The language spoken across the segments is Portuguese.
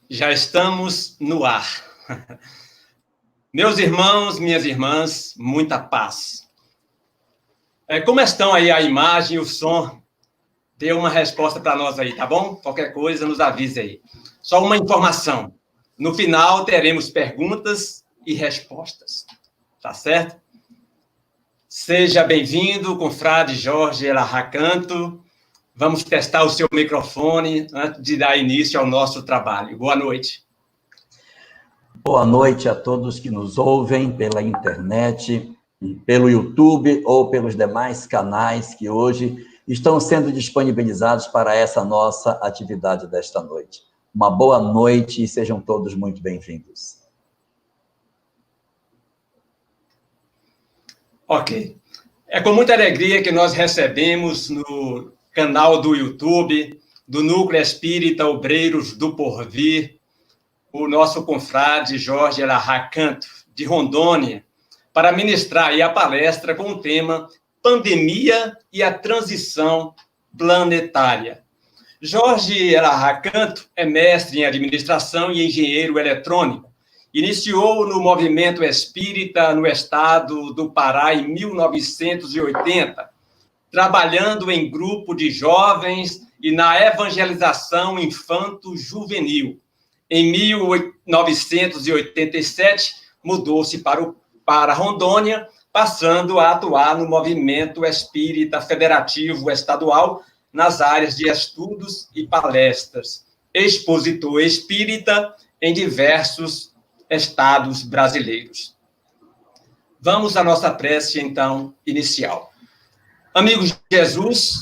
Já estamos no ar. Meus irmãos, minhas irmãs, muita paz. Como estão aí a imagem e o som? Dê uma resposta para nós aí, tá bom? Qualquer coisa, nos avise aí. Só uma informação. No final, teremos perguntas e respostas. Tá certo? Seja bem-vindo, confrade Jorge Elahá Canto. Vamos testar o seu microfone antes de dar início ao nosso trabalho. Boa noite. Boa noite a todos que nos ouvem pela internet, pelo YouTube ou pelos demais canais que hoje estão sendo disponibilizados para essa nossa atividade desta noite. Uma boa noite e sejam todos muito bem-vindos. Ok. É com muita alegria que nós recebemos no canal do YouTube, do Núcleo Espírita Obreiros do Porvir, o nosso confrade Jorge Elahá Canto, de Rondônia, para ministrar aí a palestra com o tema Pandemia e a Transição Planetária. Jorge Elahá Canto é mestre em administração e engenheiro eletrônico. Iniciou no movimento espírita no estado do Pará em 1980, trabalhando em grupo de jovens e na evangelização infanto-juvenil. Em 1987, mudou-se para Rondônia, passando a atuar no movimento espírita federativo estadual nas áreas de estudos e palestras. Expositor espírita em diversos estados brasileiros. Vamos à nossa prece, então, inicial. Amigos de Jesus,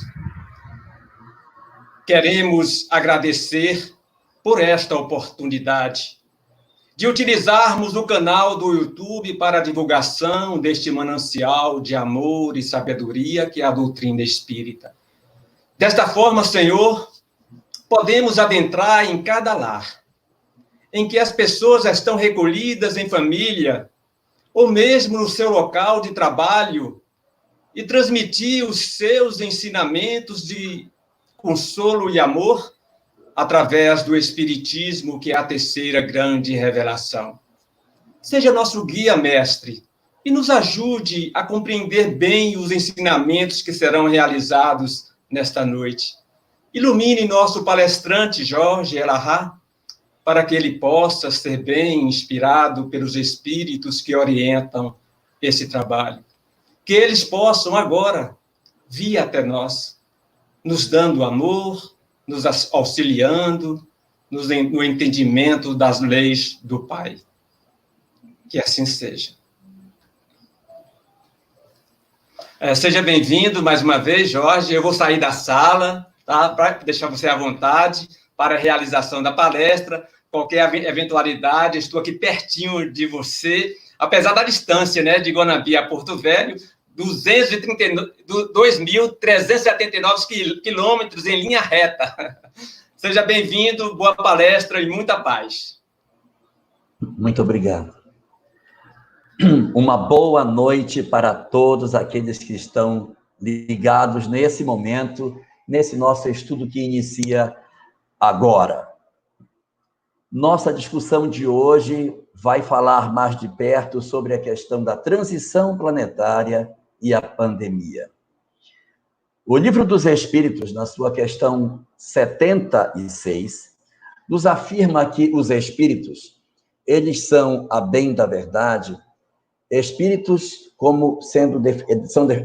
queremos agradecer por esta oportunidade de utilizarmos o canal do YouTube para a divulgação deste manancial de amor e sabedoria que é a doutrina espírita. Desta forma, Senhor, podemos adentrar em cada lar, em que as pessoas estão recolhidas em família, ou mesmo no seu local de trabalho, e transmitir os seus ensinamentos de consolo e amor através do Espiritismo, que é a terceira grande revelação. Seja nosso guia, mestre, e nos ajude a compreender bem os ensinamentos que serão realizados nesta noite. Ilumine nosso palestrante, Jorge Elahá, para que ele possa ser bem inspirado pelos espíritos que orientam esse trabalho. Que eles possam agora vir até nós, nos dando amor, nos auxiliando no entendimento das leis do Pai. Que assim seja. Seja bem-vindo mais uma vez, Jorge. Eu vou sair da sala, tá? Para deixar você à vontade para a realização da palestra. Qualquer eventualidade, estou aqui pertinho de você, apesar da distância, né, de Guanambi a Porto Velho, 2.379 quilômetros em linha reta. Seja bem-vindo, boa palestra e muita paz. Muito obrigado. Uma boa noite para todos aqueles que estão ligados nesse momento, nesse nosso estudo que inicia agora. Nossa discussão de hoje vai falar mais de perto sobre a questão da transição planetária e a pandemia. O Livro dos Espíritos, na sua questão 76, nos afirma que os espíritos, eles são, a bem da verdade, espíritos como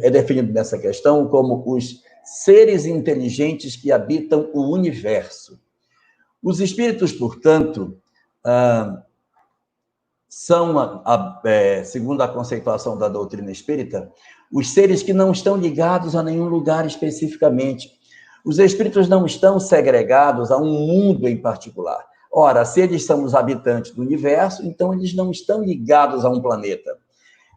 é definido nessa questão como os seres inteligentes que habitam o universo. Os espíritos, portanto, são, segundo a conceituação da doutrina espírita, os seres que não estão ligados a nenhum lugar especificamente. Os espíritos não estão segregados a um mundo em particular. Ora, se eles são os habitantes do universo, então eles não estão ligados a um planeta.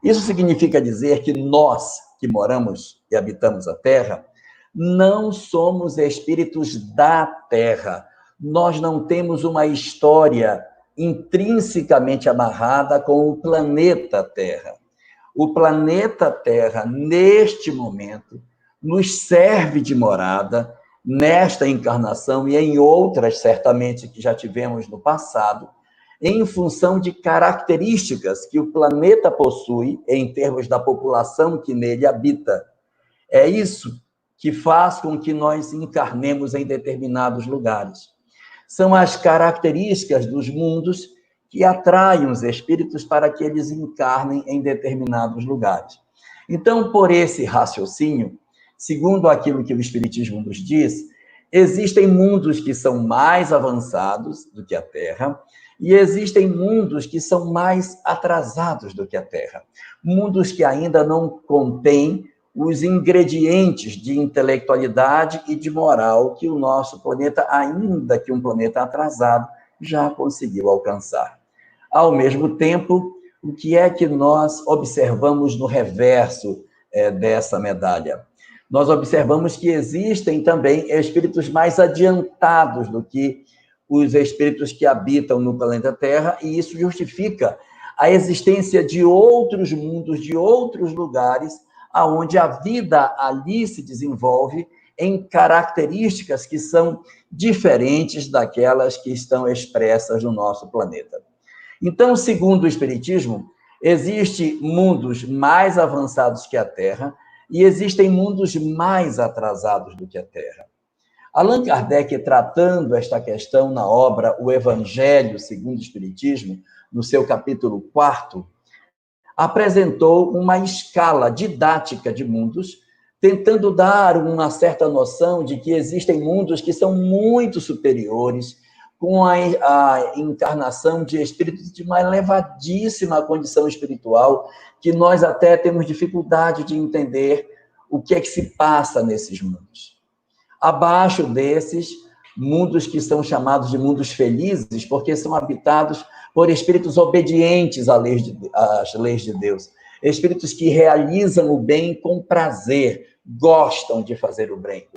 Isso significa dizer que nós, que moramos e habitamos a Terra, não somos espíritos da Terra. Nós não temos uma história intrinsecamente amarrada com o planeta Terra. O planeta Terra, neste momento, nos serve de morada, nesta encarnação e em outras, certamente, que já tivemos no passado, em função de características que o planeta possui em termos da população que nele habita. É isso que faz com que nós encarnemos em determinados lugares. São as características dos mundos que atraem os espíritos para que eles encarnem em determinados lugares. Então, por esse raciocínio, segundo aquilo que o Espiritismo nos diz, existem mundos que são mais avançados do que a Terra e existem mundos que são mais atrasados do que a Terra. Mundos que ainda não contêm os ingredientes de intelectualidade e de moral que o nosso planeta, ainda que um planeta atrasado, já conseguiu alcançar. Ao mesmo tempo, o que é que nós observamos no reverso dessa medalha? Nós observamos que existem também espíritos mais adiantados do que os espíritos que habitam no planeta Terra, e isso justifica a existência de outros mundos, de outros lugares, onde a vida ali se desenvolve em características que são diferentes daquelas que estão expressas no nosso planeta. Então, segundo o Espiritismo, existem mundos mais avançados que a Terra e existem mundos mais atrasados do que a Terra. Allan Kardec, tratando esta questão na obra O Evangelho segundo o Espiritismo, no seu capítulo 4º, apresentou uma escala didática de mundos, tentando dar uma certa noção de que existem mundos que são muito superiores, com a encarnação de espíritos de uma elevadíssima condição espiritual, que nós até temos dificuldade de entender o que é que se passa nesses mundos. Abaixo desses, mundos que são chamados de mundos felizes, porque são habitados por espíritos obedientes às leis de Deus, espíritos que realizam o bem com prazer, gostam de fazer o bem.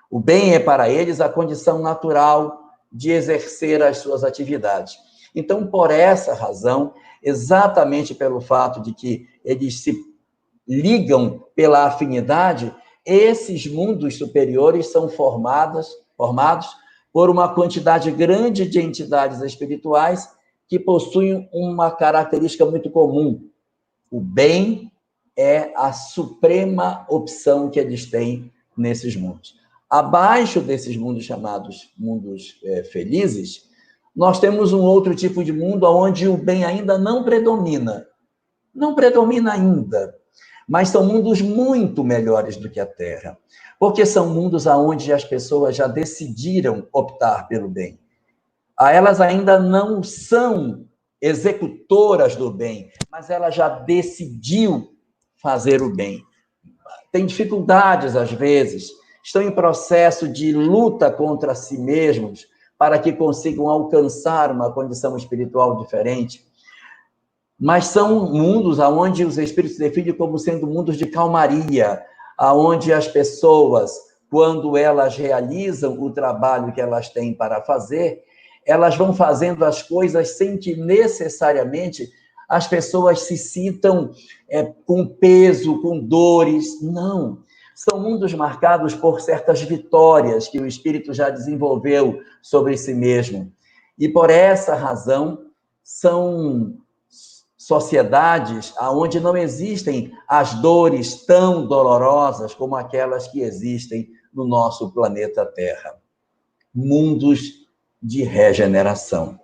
O bem é para eles a condição natural de exercer as suas atividades. Então, por essa razão, exatamente pelo fato de que eles se ligam pela afinidade, esses mundos superiores são formados por uma quantidade grande de entidades espirituais que possuem uma característica muito comum. O bem é a suprema opção que eles têm nesses mundos. Abaixo desses mundos chamados mundos felizes, nós temos um outro tipo de mundo onde o bem ainda não predomina. Não predomina ainda, mas são mundos muito melhores do que a Terra, porque são mundos onde as pessoas já decidiram optar pelo bem. Elas ainda não são executoras do bem, mas ela já decidiu fazer o bem. Tem dificuldades, às vezes, estão em processo de luta contra si mesmos para que consigam alcançar uma condição espiritual diferente. Mas são mundos onde os espíritos definem como sendo mundos de calmaria, onde as pessoas, quando elas realizam o trabalho que elas têm para fazer, elas vão fazendo as coisas sem que necessariamente as pessoas se sintam com peso, com dores. Não. São mundos marcados por certas vitórias que o espírito já desenvolveu sobre si mesmo. E por essa razão, são sociedades onde não existem as dores tão dolorosas como aquelas que existem no nosso planeta Terra. Mundos de regeneração.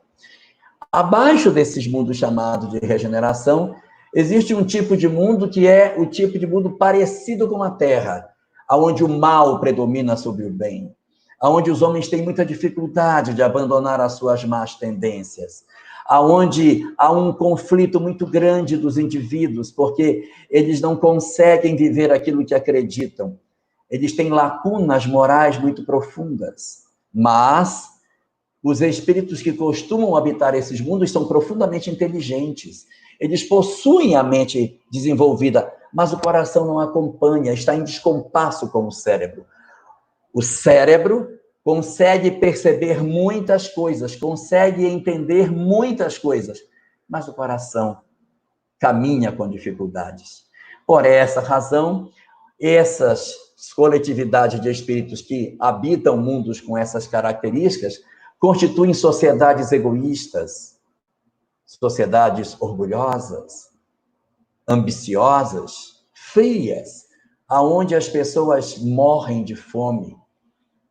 Abaixo desses mundos chamados de regeneração, existe um tipo de mundo que é o tipo de mundo parecido com a Terra, onde o mal predomina sobre o bem, onde os homens têm muita dificuldade de abandonar as suas más tendências, onde há um conflito muito grande dos indivíduos, porque eles não conseguem viver aquilo que acreditam. Eles têm lacunas morais muito profundas, mas os espíritos que costumam habitar esses mundos são profundamente inteligentes. Eles possuem a mente desenvolvida, mas o coração não acompanha, está em descompasso com o cérebro. O cérebro consegue perceber muitas coisas, consegue entender muitas coisas, mas o coração caminha com dificuldades. Por essa razão, essas coletividade de espíritos que habitam mundos com essas características constituem sociedades egoístas, sociedades orgulhosas, ambiciosas, frias, aonde as pessoas morrem de fome,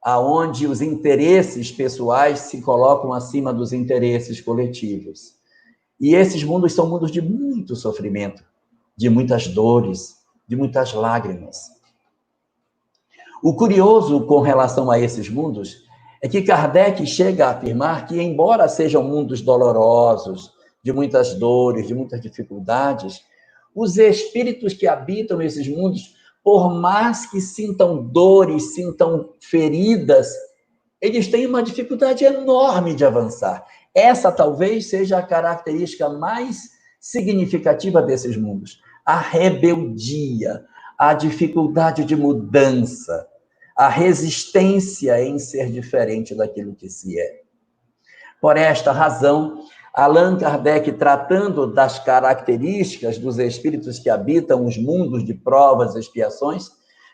aonde os interesses pessoais se colocam acima dos interesses coletivos. E esses mundos são mundos de muito sofrimento, de muitas dores, de muitas lágrimas. O curioso com relação a esses mundos é que Kardec chega a afirmar que, embora sejam mundos dolorosos, de muitas dores, de muitas dificuldades, os espíritos que habitam esses mundos, por mais que sintam dores, sintam feridas, eles têm uma dificuldade enorme de avançar. Essa talvez seja a característica mais significativa desses mundos. A rebeldia, a dificuldade de mudança, a resistência em ser diferente daquilo que se é. Por esta razão, Allan Kardec, tratando das características dos espíritos que habitam os mundos de provas e expiações,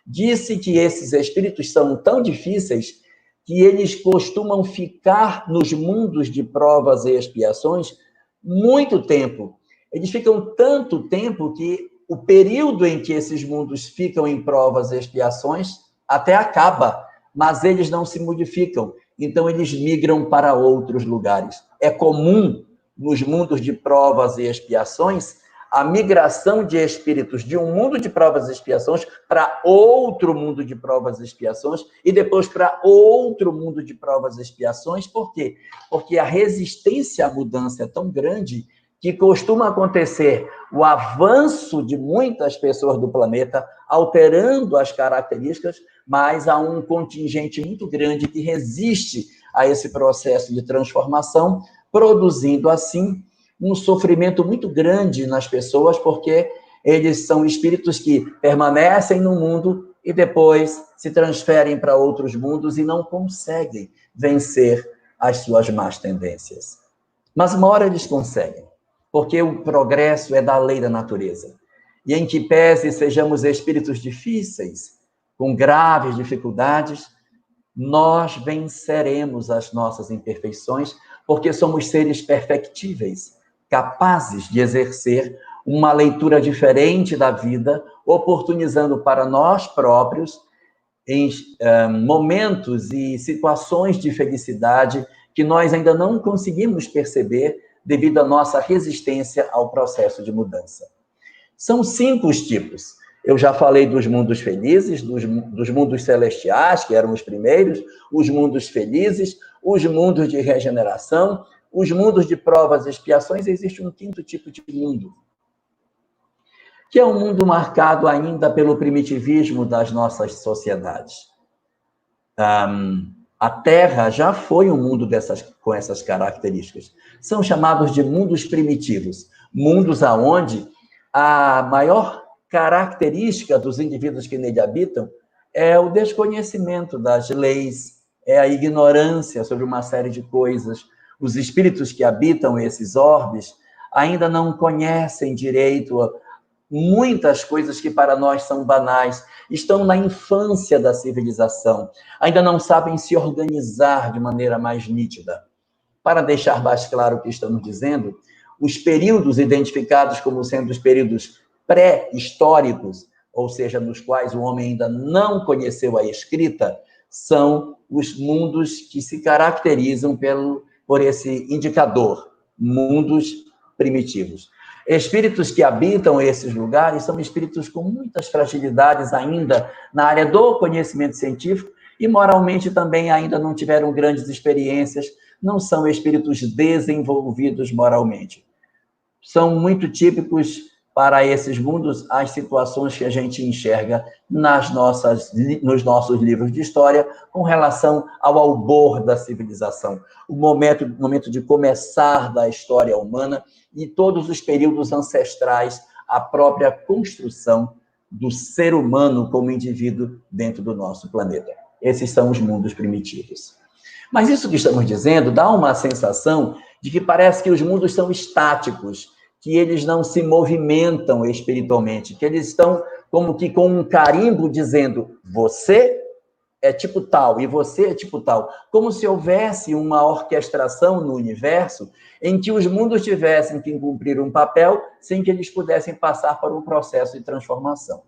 disse que esses espíritos são tão difíceis que eles costumam ficar nos mundos de provas e expiações muito tempo. Eles ficam tanto tempo que o período em que esses mundos ficam em provas e expiações até acaba, mas eles não se modificam. Então, eles migram para outros lugares. É comum, nos mundos de provas e expiações, a migração de espíritos de um mundo de provas e expiações para outro mundo de provas e expiações e depois para outro mundo de provas e expiações. Por quê? Porque a resistência à mudança é tão grande que costuma acontecer o avanço de muitas pessoas do planeta, alterando as características, mas há um contingente muito grande que resiste a esse processo de transformação, produzindo, assim, um sofrimento muito grande nas pessoas, porque eles são espíritos que permanecem no mundo e depois se transferem para outros mundos e não conseguem vencer as suas más tendências. Mas uma hora eles conseguem, porque o progresso é da lei da natureza. E em que pese sejamos espíritos difíceis, com graves dificuldades, nós venceremos as nossas imperfeições, porque somos seres perfectíveis, capazes de exercer uma leitura diferente da vida, oportunizando para nós próprios em momentos e situações de felicidade que nós ainda não conseguimos perceber devido à nossa resistência ao processo de mudança. São 5 os tipos. Eu já falei dos mundos felizes, dos mundos celestiais, que eram os primeiros, os mundos felizes, os mundos de regeneração, os mundos de provas e expiações. Existe um 5º tipo de mundo, que é um mundo marcado ainda pelo primitivismo das nossas sociedades. A Terra já foi um mundo com essas características. São chamados de mundos primitivos, mundos aonde a maior característica dos indivíduos que nele habitam é o desconhecimento das leis, é a ignorância sobre uma série de coisas. Os espíritos que habitam esses orbes ainda não conhecem direito muitas coisas que para nós são banais, estão na infância da civilização, ainda não sabem se organizar de maneira mais nítida. Para deixar mais claro o que estamos dizendo, os períodos identificados como sendo os períodos pré-históricos, ou seja, nos quais o homem ainda não conheceu a escrita, são os mundos que se caracterizam por esse indicador, mundos primitivos. Espíritos que habitam esses lugares são espíritos com muitas fragilidades ainda na área do conhecimento científico e moralmente também ainda não tiveram grandes experiências, não são espíritos desenvolvidos moralmente. São muito típicos para esses mundos as situações que a gente enxerga nos nossos livros de história com relação ao albor da civilização, o momento de começar da história humana e todos os períodos ancestrais, a própria construção do ser humano como indivíduo dentro do nosso planeta. Esses são os mundos primitivos. Mas isso que estamos dizendo dá uma sensação de que parece que os mundos são estáticos, que eles não se movimentam espiritualmente, que eles estão como que com um carimbo dizendo, você é tipo tal e você é tipo tal, como se houvesse uma orquestração no universo em que os mundos tivessem que cumprir um papel sem que eles pudessem passar por um processo de transformação.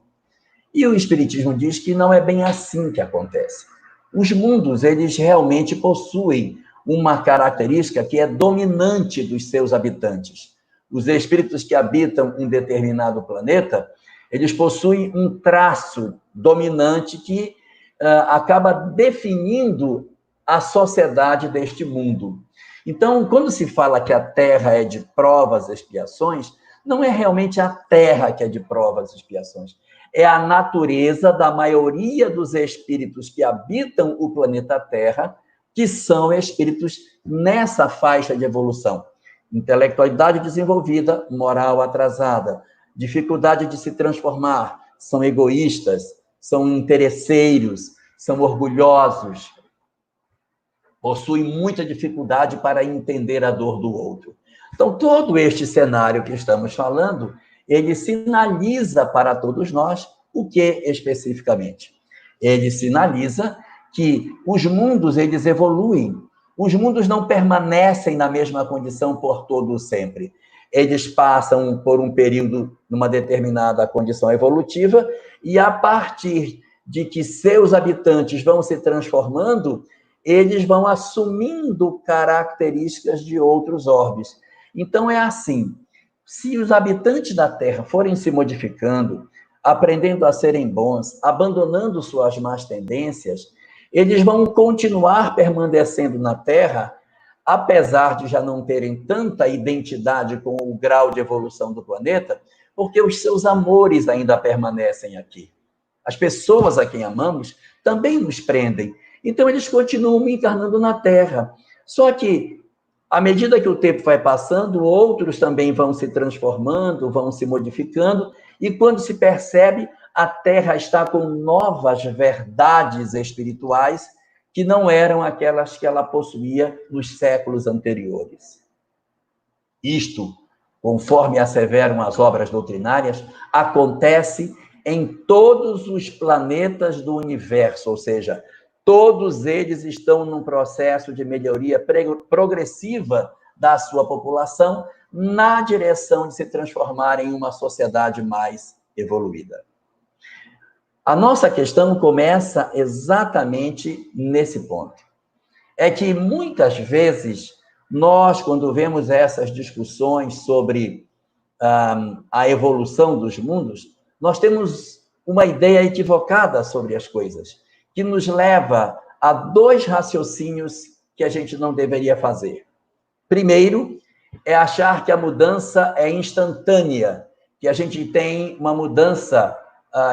E o Espiritismo diz que não é bem assim que acontece. Os mundos, eles realmente possuem uma característica que é dominante dos seus habitantes. Os espíritos que habitam um determinado planeta, eles possuem um traço dominante que acaba definindo a sociedade deste mundo. Então, quando se fala que a Terra é de provas e expiações, não é realmente a Terra que é de provas e expiações, é a natureza da maioria dos espíritos que habitam o planeta Terra, que são espíritos nessa faixa de evolução. Intelectualidade desenvolvida, moral atrasada, dificuldade de se transformar, são egoístas, são interesseiros, são orgulhosos, possuem muita dificuldade para entender a dor do outro. Então, todo este cenário que estamos falando, ele sinaliza para todos nós o que especificamente? Ele sinaliza que os mundos, eles evoluem. Os mundos não permanecem na mesma condição por todo sempre. Eles passam por um período numa determinada condição evolutiva e, a partir de que seus habitantes vão se transformando, eles vão assumindo características de outros orbes. Então, é assim, se os habitantes da Terra forem se modificando, aprendendo a serem bons, abandonando suas más tendências, eles vão continuar permanecendo na Terra, apesar de já não terem tanta identidade com o grau de evolução do planeta, porque os seus amores ainda permanecem aqui. As pessoas a quem amamos também nos prendem. Então, eles continuam encarnando na Terra. Só que, à medida que o tempo vai passando, outros também vão se transformando, vão se modificando, e quando se percebe, a Terra está com novas verdades espirituais que não eram aquelas que ela possuía nos séculos anteriores. Isto, conforme asseveram as obras doutrinárias, acontece em todos os planetas do universo, ou seja, todos eles estão num processo de melhoria progressiva da sua população na direção de se transformar em uma sociedade mais evoluída. A nossa questão começa exatamente nesse ponto. É que muitas vezes nós, quando vemos essas discussões sobre a evolução dos mundos, nós temos uma ideia equivocada sobre as coisas, que nos leva a dois raciocínios que a gente não deveria fazer. Primeiro, é achar que a mudança é instantânea, que a gente tem uma mudança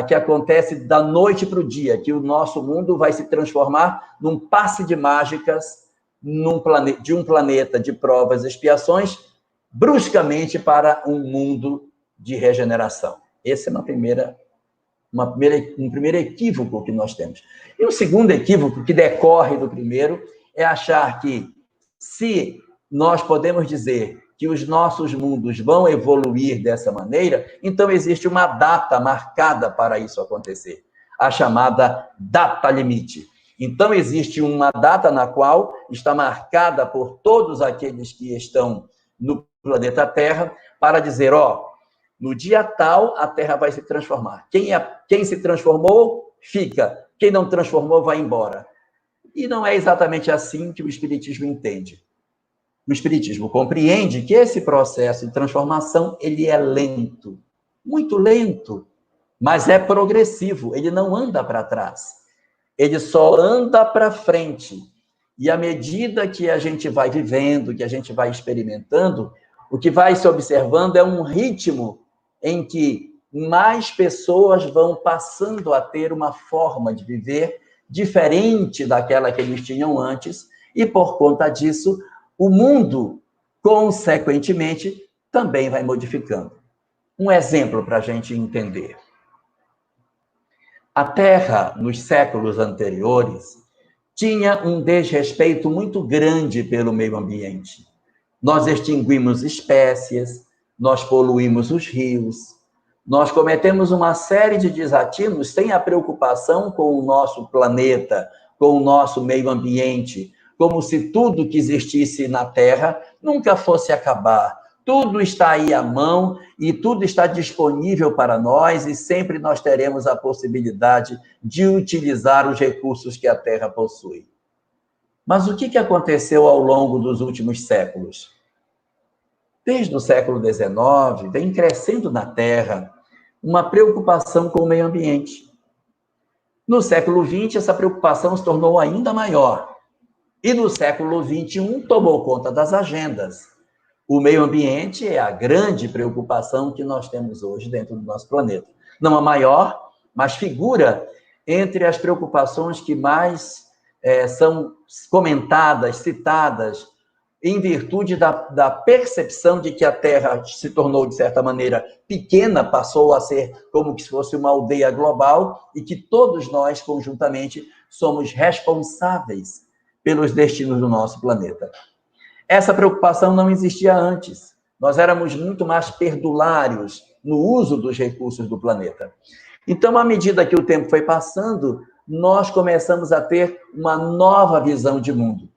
que acontece da noite para o dia, que o nosso mundo vai se transformar num passe de mágicas de um planeta de provas e expiações, bruscamente para um mundo de regeneração. Esse é um primeiro equívoco que nós temos. E o segundo equívoco, que decorre do primeiro, é achar que, se nós podemos dizer que os nossos mundos vão evoluir dessa maneira, então existe uma data marcada para isso acontecer, a chamada data limite. Então, existe uma data na qual está marcada por todos aqueles que estão no planeta Terra para dizer, no dia tal, a Terra vai se transformar. Quem se transformou, fica. Quem não transformou, vai embora. E não é exatamente assim que o Espiritismo entende. O Espiritismo compreende que esse processo de transformação, ele é lento, muito lento, mas é progressivo, ele não anda para trás, ele só anda para frente. E à medida que a gente vai vivendo, que a gente vai experimentando, o que vai se observando é um ritmo em que mais pessoas vão passando a ter uma forma de viver diferente daquela que eles tinham antes, e por conta disso, o mundo, consequentemente, também vai modificando. Um exemplo para a gente entender. A Terra, nos séculos anteriores, tinha um desrespeito muito grande pelo meio ambiente. Nós extinguimos espécies, nós poluímos os rios, Nós cometemos uma série de desatinos sem a preocupação com o nosso planeta, com o nosso meio ambiente, como se tudo que existisse na Terra nunca fosse acabar. Tudo está aí à mão e tudo está disponível para nós e sempre nós teremos a possibilidade de utilizar os recursos que a Terra possui. Mas o que aconteceu ao longo dos últimos séculos? Desde o século XIX, vem crescendo na Terra uma preocupação com o meio ambiente. No século XX, essa preocupação se tornou ainda maior. E no século XXI, tomou conta das agendas. O meio ambiente é a grande preocupação que nós temos hoje dentro do nosso planeta. Não a maior, mas figura entre as preocupações que mais são comentadas, citadas, em virtude da percepção de que a Terra se tornou, de certa maneira, pequena, passou a ser como se fosse uma aldeia global e que todos nós, conjuntamente, somos responsáveis pelos destinos do nosso planeta. Essa preocupação não existia antes. Nós éramos muito mais perdulários no uso dos recursos do planeta. Então, à medida que o tempo foi passando, nós começamos a ter uma nova visão de mundo.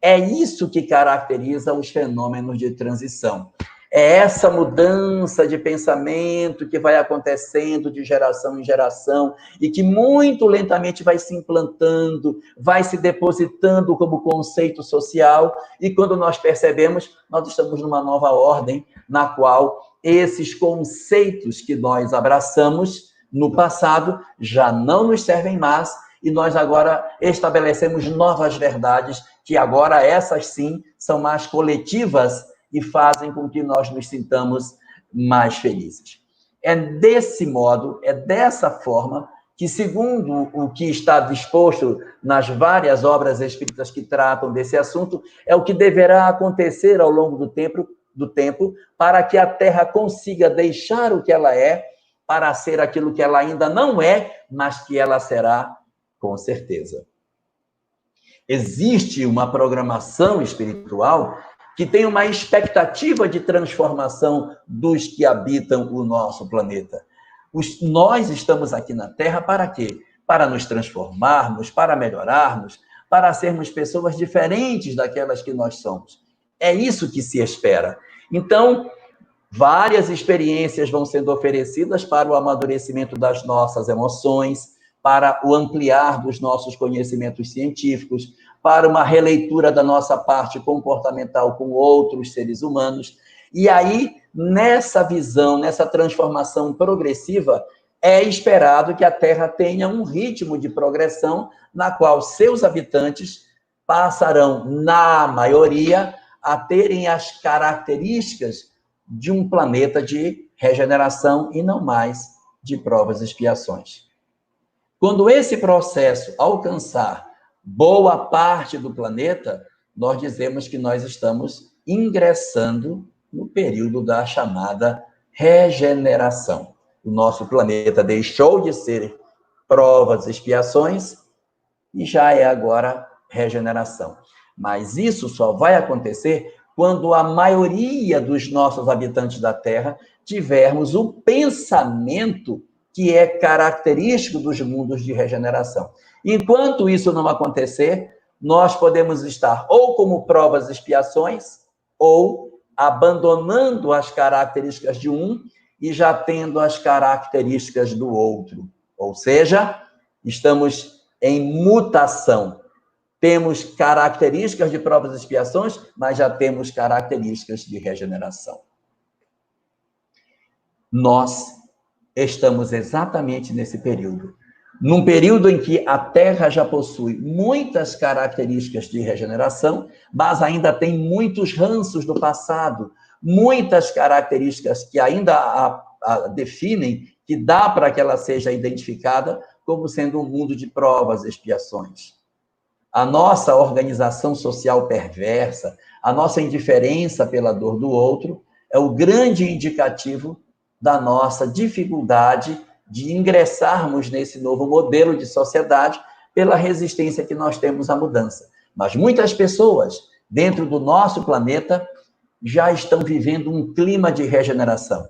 É isso que caracteriza os fenômenos de transição. É essa mudança de pensamento que vai acontecendo de geração em geração e que muito lentamente vai se implantando, vai se depositando como conceito social e quando nós percebemos, nós estamos numa nova ordem na qual esses conceitos que nós abraçamos no passado já não nos servem mais e nós agora estabelecemos novas verdades que agora essas sim são mais coletivas e fazem com que nós nos sintamos mais felizes. É desse modo, é dessa forma que, segundo o que está disposto nas várias obras espíritas que tratam desse assunto, é o que deverá acontecer ao longo do tempo para que a Terra consiga deixar o que ela é para ser aquilo que ela ainda não é, mas que ela será com certeza. Existe uma programação espiritual que tem uma expectativa de transformação dos que habitam o nosso planeta. Nós estamos aqui na Terra para quê? Para nos transformarmos, para melhorarmos, para sermos pessoas diferentes daquelas que nós somos. É isso que se espera. Então, várias experiências vão sendo oferecidas para o amadurecimento das nossas emoções, para o ampliar dos nossos conhecimentos científicos, para uma releitura da nossa parte comportamental com outros seres humanos. E aí, nessa visão, nessa transformação progressiva, é esperado que a Terra tenha um ritmo de progressão na qual seus habitantes passarão, na maioria, a terem as características de um planeta de regeneração e não mais de provas e expiações. Quando esse processo alcançar boa parte do planeta, nós dizemos que nós estamos ingressando no período da chamada regeneração. O nosso planeta deixou de ser provas e expiações e já é agora regeneração. Mas isso só vai acontecer quando a maioria dos nossos habitantes da Terra tivermos o pensamento que é característico dos mundos de regeneração. Enquanto isso não acontecer, nós podemos estar ou como provas e expiações, ou abandonando as características de um e já tendo as características do outro. Ou seja, estamos em mutação. Temos características de provas e expiações, mas já temos características de regeneração. Nós estamos exatamente nesse período. Num período em que a Terra já possui muitas características de regeneração, mas ainda tem muitos ranços do passado, muitas características que ainda a definem, que dá para que ela seja identificada como sendo um mundo de provas e expiações. A nossa organização social perversa, a nossa indiferença pela dor do outro, é o grande indicativo da nossa dificuldade de ingressarmos nesse novo modelo de sociedade pela resistência que nós temos à mudança. Mas muitas pessoas dentro do nosso planeta já estão vivendo um clima de regeneração,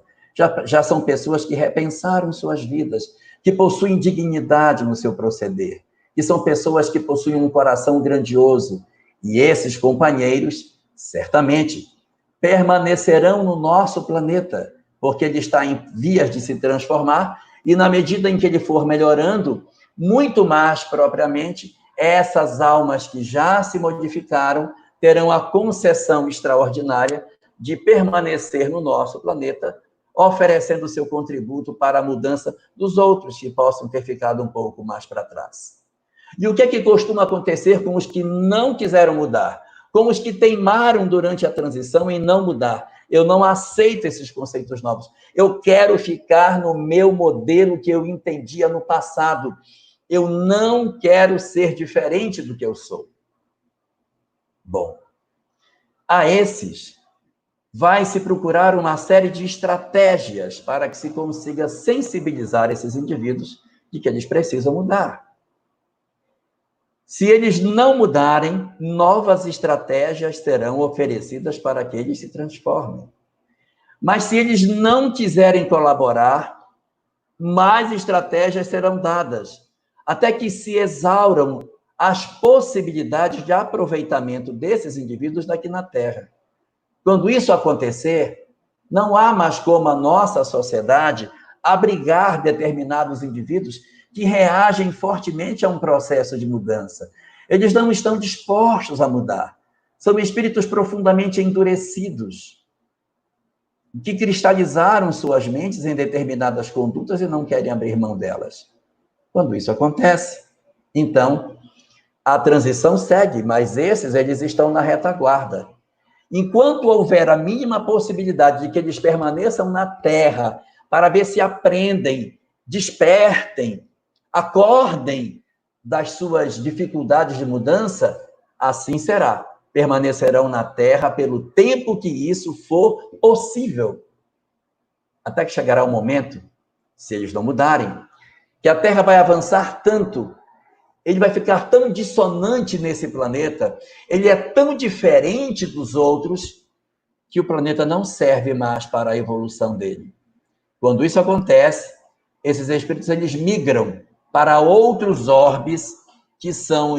já são pessoas que repensaram suas vidas, que possuem dignidade no seu proceder, que são pessoas que possuem um coração grandioso. E esses companheiros, certamente, permanecerão no nosso planeta, porque ele está em vias de se transformar, e na medida em que ele for melhorando, muito mais propriamente, essas almas que já se modificaram terão a concessão extraordinária de permanecer no nosso planeta, oferecendo seu contributo para a mudança dos outros que possam ter ficado um pouco mais para trás. E o que é que costuma acontecer com os que não quiseram mudar? Com os que teimaram durante a transição em não mudar? Eu não aceito esses conceitos novos. Eu quero ficar no meu modelo que eu entendia no passado. Eu não quero ser diferente do que eu sou. Bom, a esses vai se procurar uma série de estratégias para que se consiga sensibilizar esses indivíduos de que eles precisam mudar. Se eles não mudarem, novas estratégias serão oferecidas para que eles se transformem. Mas se eles não quiserem colaborar, mais estratégias serão dadas, até que se exauram as possibilidades de aproveitamento desses indivíduos daqui na Terra. Quando isso acontecer, não há mais como a nossa sociedade abrigar determinados indivíduos que reagem fortemente a um processo de mudança. Eles não estão dispostos a mudar. São espíritos profundamente endurecidos, que cristalizaram suas mentes em determinadas condutas e não querem abrir mão delas. Quando isso acontece, então, a transição segue, mas eles estão na retaguarda. Enquanto houver a mínima possibilidade de que eles permaneçam na Terra para ver se aprendem, despertem, acordem das suas dificuldades de mudança, assim será. Permanecerão na Terra pelo tempo que isso for possível. Até que chegará o momento, se eles não mudarem, que a Terra vai avançar tanto, ele vai ficar tão dissonante nesse planeta, ele é tão diferente dos outros, que o planeta não serve mais para a evolução dele. Quando isso acontece, esses espíritos eles migram para outros orbes, que são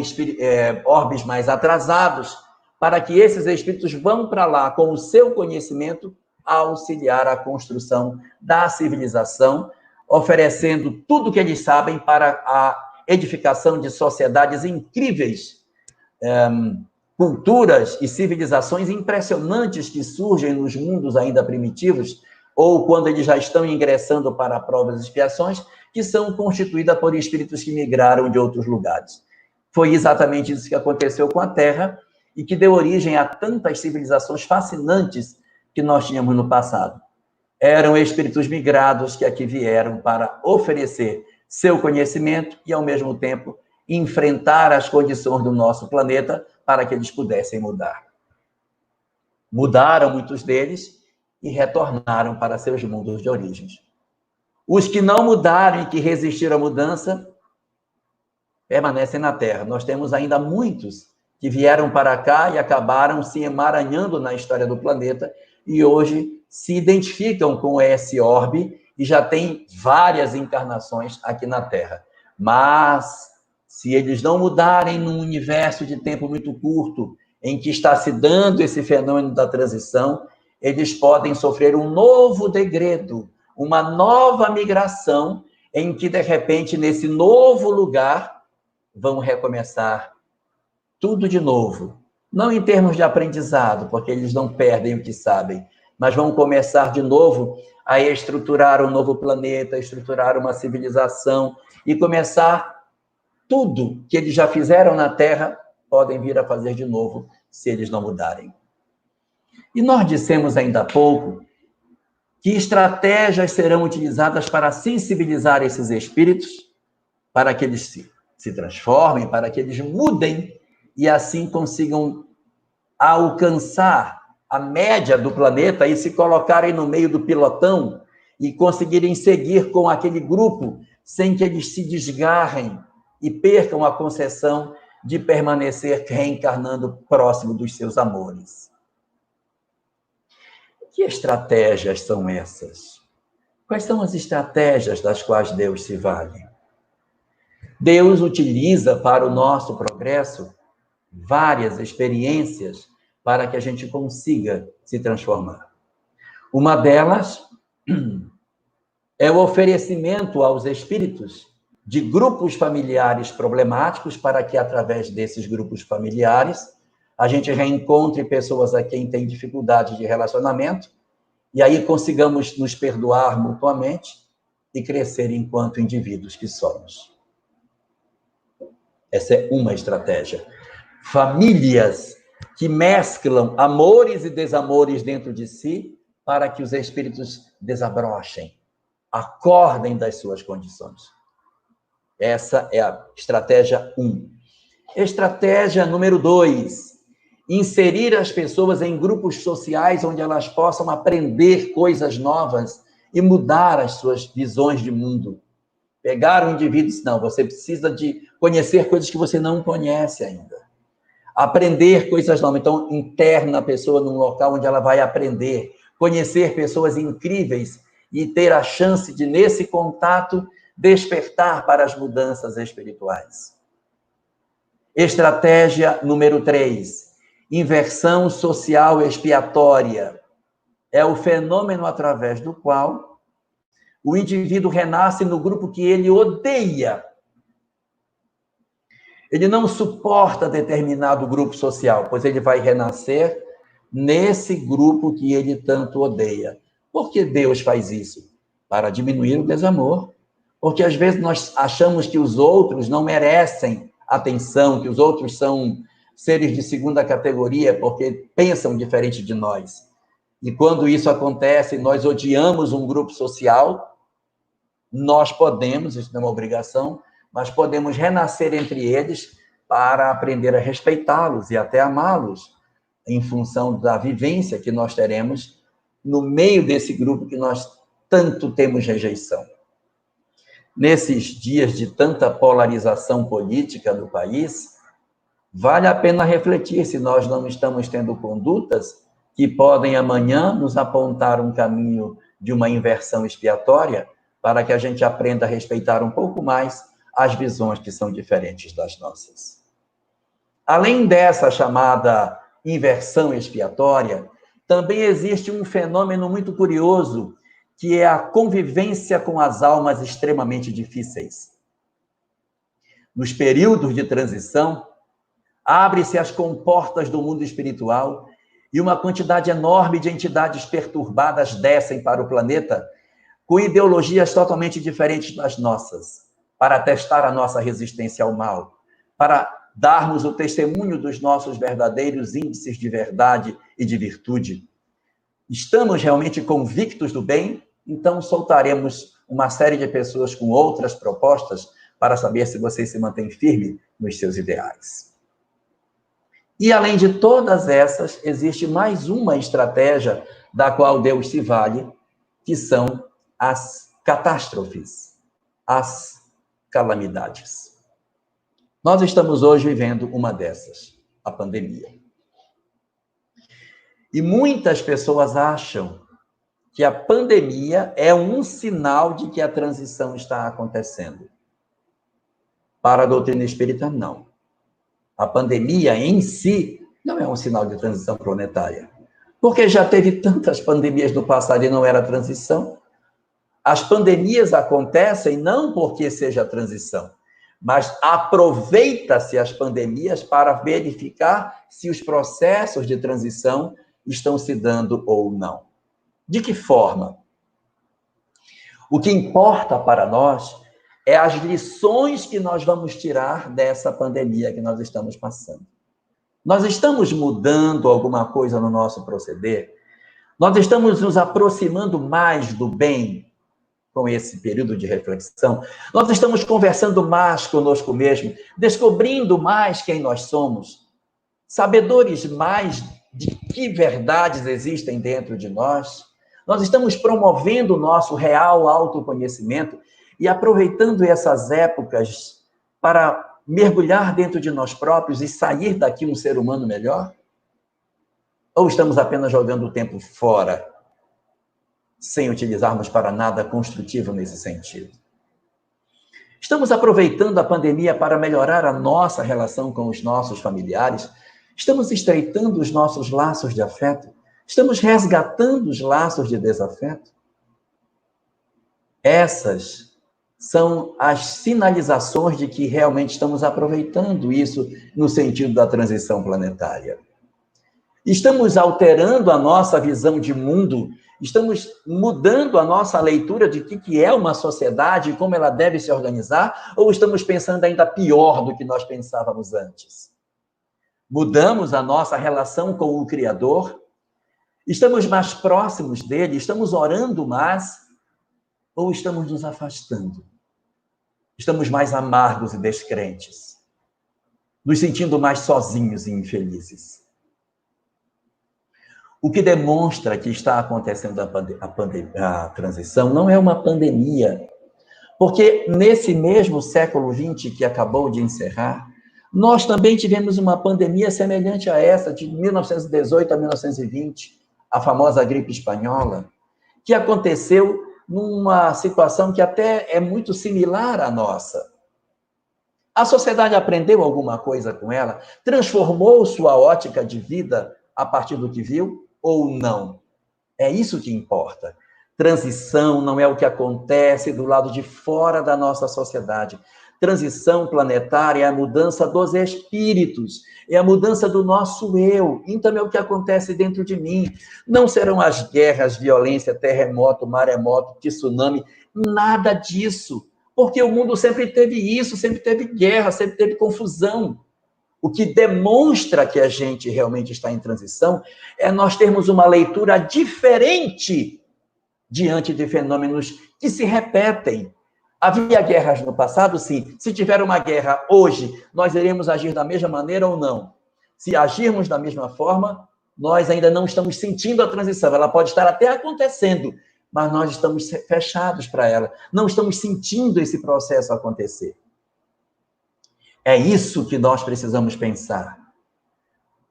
orbes mais atrasados, para que esses espíritos vão para lá com o seu conhecimento auxiliar a construção da civilização, oferecendo tudo o que eles sabem para a edificação de sociedades incríveis, culturas e civilizações impressionantes que surgem nos mundos ainda primitivos, ou quando eles já estão ingressando para provas e expiações, que são constituídas por espíritos que migraram de outros lugares. Foi exatamente isso que aconteceu com a Terra e que deu origem a tantas civilizações fascinantes que nós tínhamos no passado. Eram espíritos migrados que aqui vieram para oferecer seu conhecimento e, ao mesmo tempo, enfrentar as condições do nosso planeta para que eles pudessem mudar. Mudaram muitos deles e retornaram para seus mundos de origens. Os que não mudaram e que resistiram à mudança permanecem na Terra. Nós temos ainda muitos que vieram para cá e acabaram se emaranhando na história do planeta e hoje se identificam com esse orbe e já tem várias encarnações aqui na Terra. Mas, se eles não mudarem num universo de tempo muito curto, em que está se dando esse fenômeno da transição, eles podem sofrer um novo degredo, uma nova migração, em que, de repente, nesse novo lugar, vão recomeçar tudo de novo. Não em termos de aprendizado, porque eles não perdem o que sabem, mas vão começar de novo a estruturar um novo planeta, estruturar uma civilização e começar tudo que eles já fizeram na Terra, podem vir a fazer de novo, se eles não mudarem. E nós dissemos ainda há pouco que estratégias serão utilizadas para sensibilizar esses espíritos, para que eles se transformem, para que eles mudem e assim consigam alcançar a média do planeta e se colocarem no meio do pelotão e conseguirem seguir com aquele grupo sem que eles se desgarrem e percam a concessão de permanecer reencarnando próximo dos seus amores. Que estratégias são essas? Quais são as estratégias das quais Deus se vale? Deus utiliza para o nosso progresso várias experiências para que a gente consiga se transformar. Uma delas é o oferecimento aos espíritos de grupos familiares problemáticos para que, através desses grupos familiares, a gente reencontre pessoas a quem tem dificuldade de relacionamento e aí consigamos nos perdoar mutuamente e crescer enquanto indivíduos que somos. Essa é uma estratégia. Famílias que mesclam amores e desamores dentro de si para que os espíritos desabrochem, acordem das suas condições. Essa é a estratégia 1. Estratégia número 2. Inserir as pessoas em grupos sociais onde elas possam aprender coisas novas e mudar as suas visões de mundo. Pegar um indivíduo e dizer, não, você precisa de conhecer coisas que você não conhece ainda. Aprender coisas novas. Então, interna a pessoa num local onde ela vai aprender, conhecer pessoas incríveis e ter a chance de, nesse contato, despertar para as mudanças espirituais. Estratégia número 3. Inversão social expiatória. É o fenômeno através do qual o indivíduo renasce no grupo que ele odeia. Ele não suporta determinado grupo social, pois ele vai renascer nesse grupo que ele tanto odeia. Por que Deus faz isso? Para diminuir o desamor. Porque às vezes nós achamos que os outros não merecem atenção, que os outros são seres de segunda categoria, porque pensam diferente de nós. E quando isso acontece, nós odiamos um grupo social, nós podemos, isso não é uma obrigação, mas podemos renascer entre eles para aprender a respeitá-los e até amá-los, em função da vivência que nós teremos no meio desse grupo que nós tanto temos rejeição. Nesses dias de tanta polarização política no país, vale a pena refletir se nós não estamos tendo condutas que podem amanhã nos apontar um caminho de uma inversão expiatória para que a gente aprenda a respeitar um pouco mais as visões que são diferentes das nossas. Além dessa chamada inversão expiatória, também existe um fenômeno muito curioso, que é a convivência com as almas extremamente difíceis. Nos períodos de transição, abre-se as comportas do mundo espiritual e uma quantidade enorme de entidades perturbadas descem para o planeta com ideologias totalmente diferentes das nossas, para testar a nossa resistência ao mal, para darmos o testemunho dos nossos verdadeiros índices de verdade e de virtude. Estamos realmente convictos do bem? Então soltaremos uma série de pessoas com outras propostas para saber se vocês se mantêm firme nos seus ideais. E além de todas essas, existe mais uma estratégia da qual Deus se vale, que são as catástrofes, as calamidades. Nós estamos hoje vivendo uma dessas, a pandemia. E muitas pessoas acham que a pandemia é um sinal de que a transição está acontecendo. Para a doutrina espírita, não. A pandemia em si não é um sinal de transição planetária. Porque já teve tantas pandemias no passado e não era transição. As pandemias acontecem não porque seja transição, mas aproveita-se as pandemias para verificar se os processos de transição estão se dando ou não. De que forma? O que importa para nós é as lições que nós vamos tirar dessa pandemia que nós estamos passando. Nós estamos mudando alguma coisa no nosso proceder? Nós estamos nos aproximando mais do bem com esse período de reflexão? Nós estamos conversando mais conosco mesmo, descobrindo mais quem nós somos, sabedores mais de que verdades existem dentro de nós? Nós estamos promovendo o nosso real autoconhecimento e aproveitando essas épocas para mergulhar dentro de nós próprios e sair daqui um ser humano melhor? Ou estamos apenas jogando o tempo fora? sem utilizarmos para nada construtivo nesse sentido. Estamos aproveitando a pandemia para melhorar a nossa relação com os nossos familiares? Estamos estreitando os nossos laços de afeto? Estamos resgatando os laços de desafeto? Essas são as sinalizações de que realmente estamos aproveitando isso no sentido da transição planetária. Estamos alterando a nossa visão de mundo, estamos mudando a nossa leitura de que é uma sociedade e como ela deve se organizar, ou estamos pensando ainda pior do que nós pensávamos antes? Mudamos a nossa relação com o Criador? Estamos mais próximos dele? Estamos orando mais? Ou estamos nos afastando? Estamos mais amargos e descrentes? Nos sentindo mais sozinhos e infelizes? O que demonstra que está acontecendo a transição não é uma pandemia, porque nesse mesmo século XX que acabou de encerrar, nós também tivemos uma pandemia semelhante a essa, de 1918 a 1920, a famosa gripe espanhola, que aconteceu numa situação que até é muito similar à nossa. A sociedade aprendeu alguma coisa com ela? Transformou sua ótica de vida a partir do que viu? Ou não? É isso que importa. Transição não é o que acontece do lado de fora da nossa sociedade. Transição planetária é a mudança dos espíritos, é a mudança do nosso eu. Então é o que acontece dentro de mim. Não serão as guerras, violência, terremoto, maremoto, tsunami, nada disso. Porque o mundo sempre teve isso, sempre teve guerra, sempre teve confusão. O que demonstra que a gente realmente está em transição é nós termos uma leitura diferente diante de fenômenos que se repetem. Havia guerras no passado, sim. Se tiver uma guerra hoje, nós iremos agir da mesma maneira ou não? Se agirmos da mesma forma, nós ainda não estamos sentindo a transição. Ela pode estar até acontecendo, mas nós estamos fechados para ela. Não estamos sentindo esse processo acontecer. É isso que nós precisamos pensar.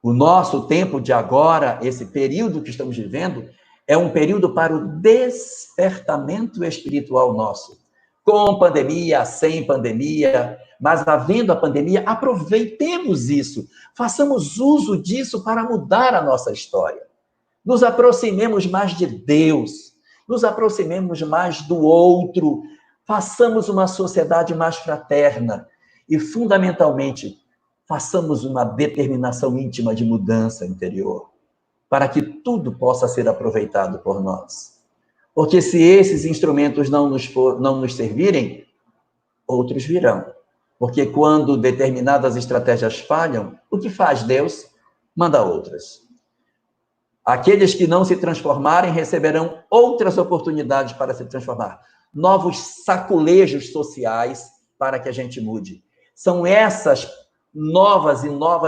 O nosso tempo de agora, esse período que estamos vivendo, é um período para o despertamento espiritual nosso. Com pandemia, sem pandemia, mas havendo a pandemia, aproveitemos isso. Façamos uso disso para mudar a nossa história. Nos aproximemos mais de Deus. Nos aproximemos mais do outro. Façamos uma sociedade mais fraterna. E, fundamentalmente, façamos uma determinação íntima de mudança interior, para que tudo possa ser aproveitado por nós. Porque se esses instrumentos não nos servirem, outros virão. Porque quando determinadas estratégias falham, o que faz Deus? Manda outras. Aqueles que não se transformarem receberão outras oportunidades para se transformar. Novos saculejos sociais para que a gente mude. São essas novas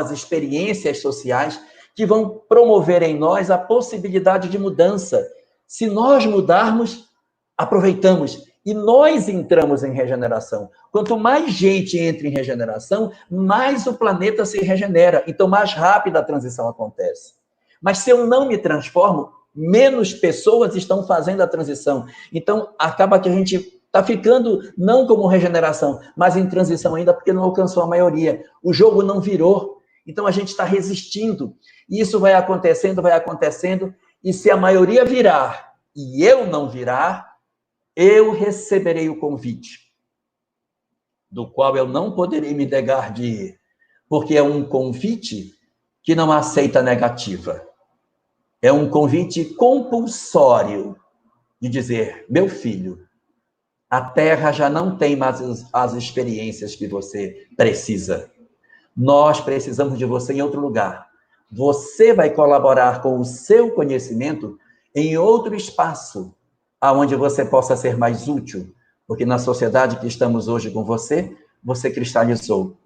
experiências sociais que vão promover em nós a possibilidade de mudança. Se nós mudarmos, aproveitamos. E nós entramos em regeneração. Quanto mais gente entra em regeneração, mais o planeta se regenera. Então, mais rápida a transição acontece. Mas se eu não me transformo, menos pessoas estão fazendo a transição. Então, acaba que a gente está ficando não como regeneração, mas em transição ainda, porque não alcançou a maioria. O jogo não virou. Então, a gente está resistindo. E isso vai acontecendo, e se a maioria virar e eu não virar, eu receberei o convite, do qual eu não poderei me negar de ir, porque é um convite que não aceita negativa. É um convite compulsório de dizer, meu filho, a Terra já não tem mais as experiências que você precisa. Nós precisamos de você em outro lugar. Você vai colaborar com o seu conhecimento em outro espaço, aonde você possa ser mais útil, porque na sociedade que estamos hoje com você, você cristalizou.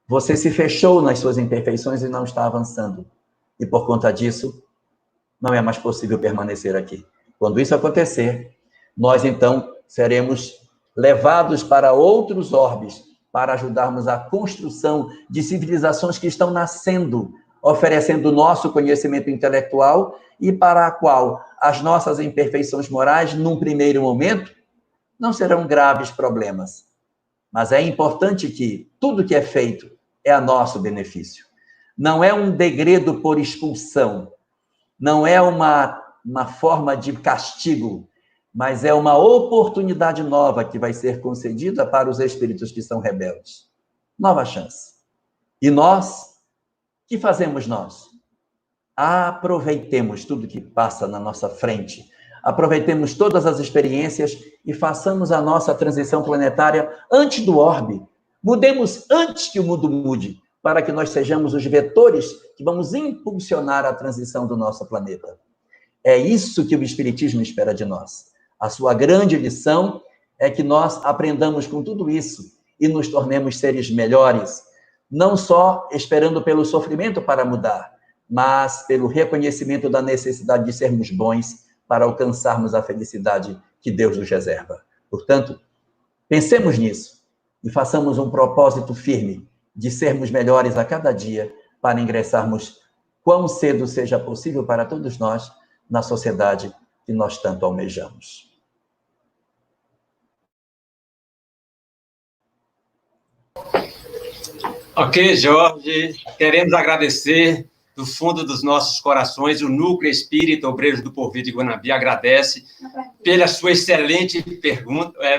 Você se fechou nas suas imperfeições e não está avançando. E por conta disso, não é mais possível permanecer aqui. Quando isso acontecer, nós então seremos levados para outros orbes, para ajudarmos a construção de civilizações que estão nascendo, oferecendo o nosso conhecimento intelectual e para a qual as nossas imperfeições morais, num primeiro momento, não serão graves problemas. Mas é importante que tudo que é feito é a nosso benefício. Não é um degredo por expulsão, não é uma forma de castigo, mas é uma oportunidade nova que vai ser concedida para os espíritos que são rebeldes. Nova chance. E nós, o que fazemos nós? Aproveitemos tudo que passa na nossa frente, aproveitemos todas as experiências e façamos a nossa transição planetária antes do orbe. Mudemos antes que o mundo mude, para que nós sejamos os vetores que vamos impulsionar a transição do nosso planeta. É isso que o Espiritismo espera de nós. A sua grande lição é que nós aprendamos com tudo isso e nos tornemos seres melhores, não só esperando pelo sofrimento para mudar, mas pelo reconhecimento da necessidade de sermos bons para alcançarmos a felicidade que Deus nos reserva. Portanto, pensemos nisso e façamos um propósito firme de sermos melhores a cada dia para ingressarmos, quão cedo seja possível para todos nós, na sociedade que nós tanto almejamos. Ok, Jorge, queremos agradecer do fundo dos nossos corações, o Núcleo Espírita Obreiros do Porvir de Guanabi agradece pela sua excelente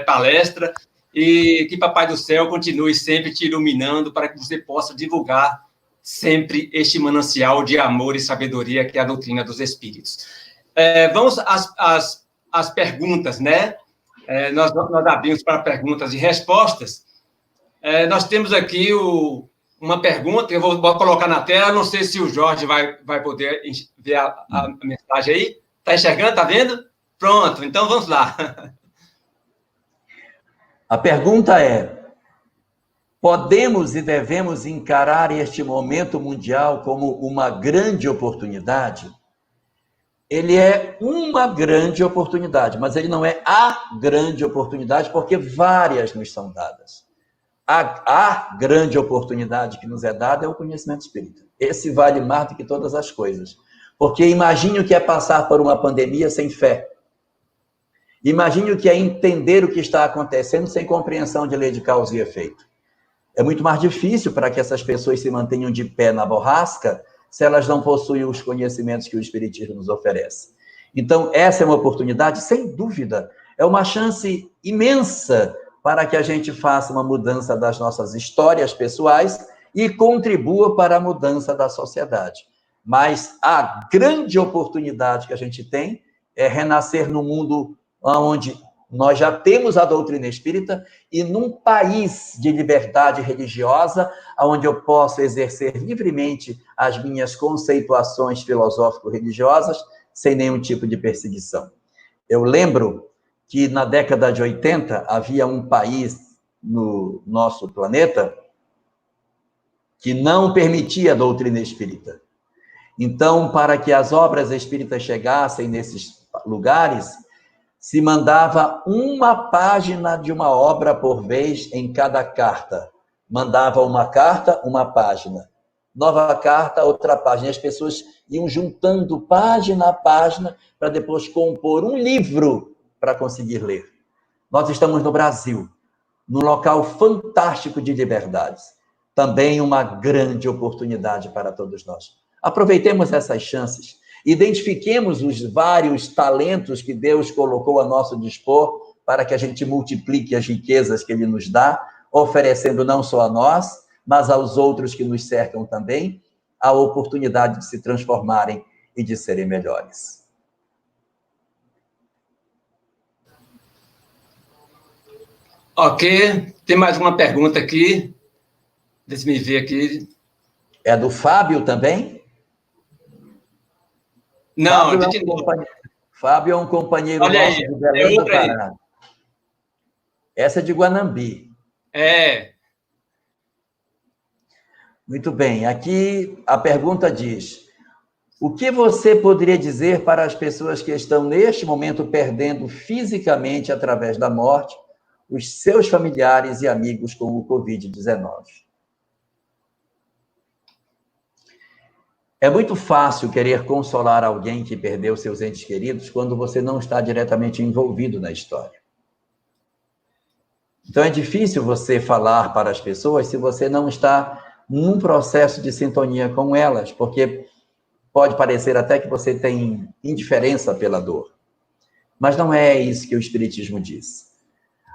palestra e que Papai do Céu continue sempre te iluminando para que você possa divulgar sempre este manancial de amor e sabedoria que é a doutrina dos Espíritos. Vamos às perguntas, né? Nós abrimos para perguntas e respostas. Nós temos aqui uma pergunta, eu vou colocar na tela, não sei se o Jorge vai poder ver a mensagem aí. Está enxergando, está vendo? Pronto, então vamos lá. A pergunta é: podemos e devemos encarar este momento mundial como uma grande oportunidade? Ele é uma grande oportunidade, mas ele não é a grande oportunidade, porque várias nos são dadas. A grande oportunidade que nos é dada é o conhecimento espírita. Esse vale mais do que todas as coisas. Porque imagine o que é passar por uma pandemia sem fé. Imagine o que é entender o que está acontecendo sem compreensão de lei de causa e efeito. É muito mais difícil para que essas pessoas se mantenham de pé na borrasca se elas não possuem os conhecimentos que o Espiritismo nos oferece. Então, essa é uma oportunidade, sem dúvida, é uma chance imensa para que a gente faça uma mudança das nossas histórias pessoais e contribua para a mudança da sociedade. Mas a grande oportunidade que a gente tem é renascer num mundo onde nós já temos a doutrina espírita e num país de liberdade religiosa, onde eu posso exercer livremente as minhas conceituações filosófico-religiosas sem nenhum tipo de perseguição. Eu lembro que na década de 80 havia um país no nosso planeta que não permitia a doutrina espírita. Então, para que as obras espíritas chegassem nesses lugares, se mandava uma página de uma obra por vez em cada carta. Mandava uma carta, uma página. Nova carta, outra página. E as pessoas iam juntando página a página para depois compor um livro para conseguir ler. Nós estamos no Brasil, num local fantástico de liberdades. Também uma grande oportunidade para todos nós. Aproveitemos essas chances. Identifiquemos os vários talentos que Deus colocou a nosso dispor para que a gente multiplique as riquezas que Ele nos dá, oferecendo não só a nós, mas aos outros que nos cercam também, a oportunidade de se transformarem e de serem melhores. Ok, tem mais uma pergunta aqui. Deixa eu ver aqui. É do Fábio também? Não, Fábio é um companheiro Olha nosso aí, de Belém do Pará. Aí. Essa é de Guanambi. Muito bem, aqui a pergunta diz: o que você poderia dizer para as pessoas que estão neste momento perdendo fisicamente, através da morte, os seus familiares e amigos com o Covid-19? É muito fácil querer consolar alguém que perdeu seus entes queridos quando você não está diretamente envolvido na história. Então, é difícil você falar para as pessoas se você não está num processo de sintonia com elas, porque pode parecer até que você tem indiferença pela dor. Mas não é isso que o Espiritismo diz.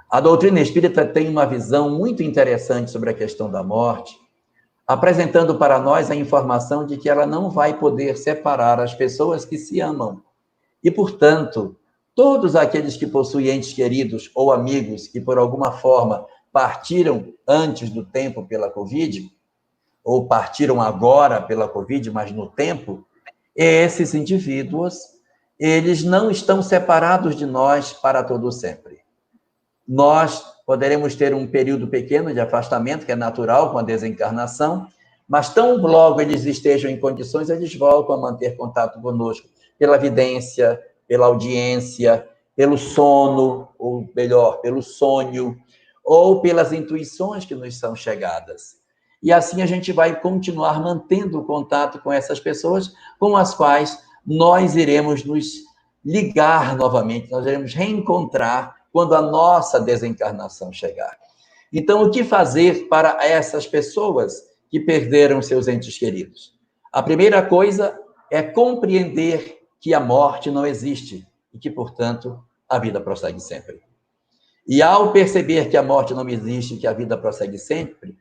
A doutrina espírita tem uma visão muito interessante sobre a questão da morte, apresentando para nós a informação de que ela não vai poder separar as pessoas que se amam. E, portanto, todos aqueles que possuem entes queridos ou amigos que, por alguma forma, partiram antes do tempo pela Covid, ou partiram agora pela Covid, mas no tempo, esses indivíduos, eles não estão separados de nós para todo sempre. Nós poderemos ter um período pequeno de afastamento, que é natural com a desencarnação, mas tão logo eles estejam em condições, eles voltam a manter contato conosco, pela vidência, pela audiência, pelo sono, ou melhor, pelo sonho, ou pelas intuições que nos são chegadas. E assim a gente vai continuar mantendo o contato com essas pessoas com as quais nós iremos nos ligar novamente, nós iremos reencontrar quando a nossa desencarnação chegar. Então, o que fazer para essas pessoas que perderam seus entes queridos? A primeira coisa é compreender que a morte não existe e que, portanto, a vida prossegue sempre. E ao perceber que a morte não existe e que a vida prossegue sempre,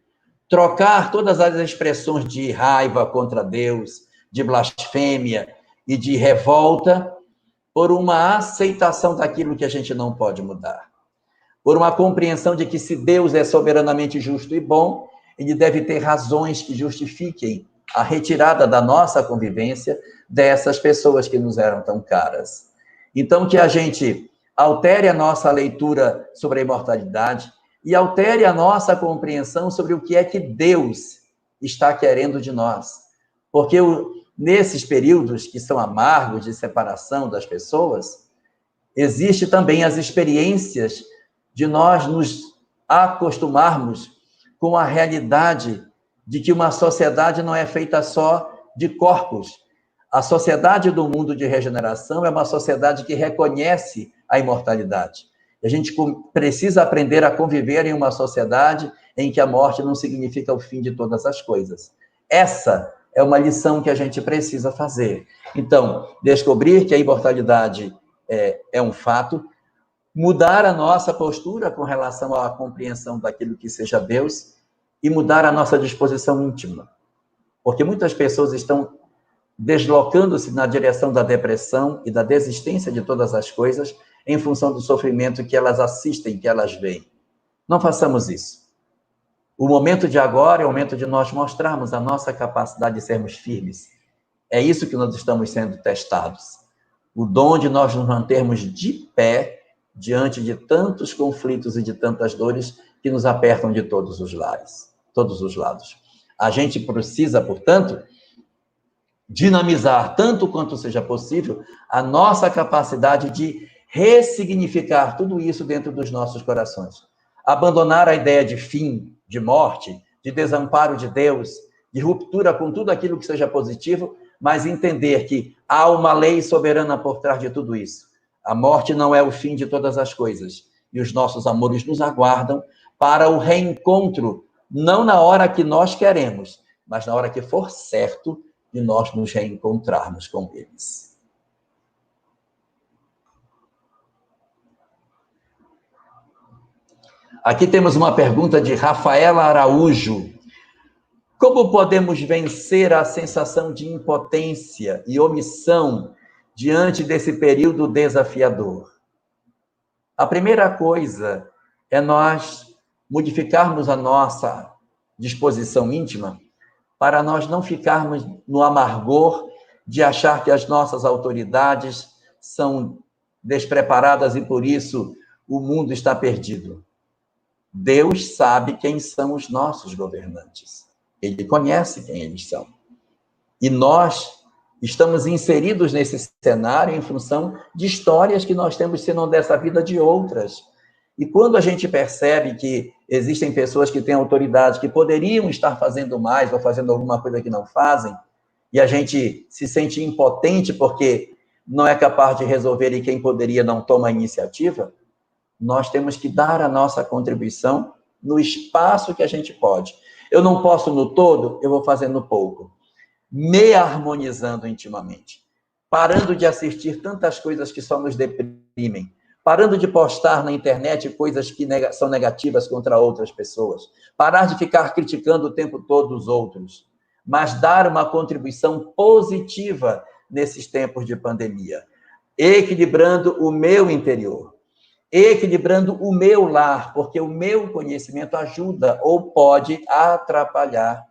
trocar todas as expressões de raiva contra Deus, de blasfêmia e de revolta por uma aceitação daquilo que a gente não pode mudar. Por uma compreensão de que se Deus é soberanamente justo e bom, ele deve ter razões que justifiquem a retirada da nossa convivência dessas pessoas que nos eram tão caras. Então, que a gente altere a nossa leitura sobre a imortalidade e altere a nossa compreensão sobre o que é que Deus está querendo de nós. Porque nesses períodos que são amargos de separação das pessoas, existe também as experiências de nós nos acostumarmos com a realidade de que uma sociedade não é feita só de corpos. A sociedade do mundo de regeneração é uma sociedade que reconhece a imortalidade. A gente precisa aprender a conviver em uma sociedade em que a morte não significa o fim de todas as coisas. Essa é uma lição que a gente precisa fazer. Então, descobrir que a imortalidade é um fato, mudar a nossa postura com relação à compreensão daquilo que seja Deus e mudar a nossa disposição íntima. Porque muitas pessoas estão deslocando-se na direção da depressão e da desistência de todas as coisas em função do sofrimento que elas assistem, que elas veem. Não façamos isso. O momento de agora é o momento de nós mostrarmos a nossa capacidade de sermos firmes. É isso que nós estamos sendo testados. O dom de nós nos mantermos de pé diante de tantos conflitos e de tantas dores que nos apertam de todos os lados. A gente precisa, portanto, dinamizar, tanto quanto seja possível, a nossa capacidade de ressignificar tudo isso dentro dos nossos corações. Abandonar a ideia de fim, de morte, de desamparo de Deus, de ruptura com tudo aquilo que seja positivo, mas entender que há uma lei soberana por trás de tudo isso. A morte não é o fim de todas as coisas. E os nossos amores nos aguardam para o reencontro, não na hora que nós queremos, mas na hora que for certo de nós nos reencontrarmos com eles. Aqui temos uma pergunta de Rafaela Araújo. Como podemos vencer a sensação de impotência e omissão diante desse período desafiador? A primeira coisa é nós modificarmos a nossa disposição íntima para nós não ficarmos no amargor de achar que as nossas autoridades são despreparadas e, por isso, o mundo está perdido. Deus sabe quem são os nossos governantes. Ele conhece quem eles são. E nós estamos inseridos nesse cenário em função de histórias que nós temos, se não dessa vida, de outras. E quando a gente percebe que existem pessoas que têm autoridade, que poderiam estar fazendo mais ou fazendo alguma coisa que não fazem, e a gente se sente impotente porque não é capaz de resolver e quem poderia não toma a iniciativa, nós temos que dar a nossa contribuição no espaço que a gente pode. Eu não posso no todo, eu vou fazer no pouco. Me harmonizando intimamente. Parando de assistir tantas coisas que só nos deprimem. Parando de postar na internet coisas que são negativas contra outras pessoas. Parar de ficar criticando o tempo todo os outros. Mas dar uma contribuição positiva nesses tempos de pandemia. Equilibrando o meu interior. Equilibrando o meu lar, porque o meu conhecimento ajuda ou pode atrapalhar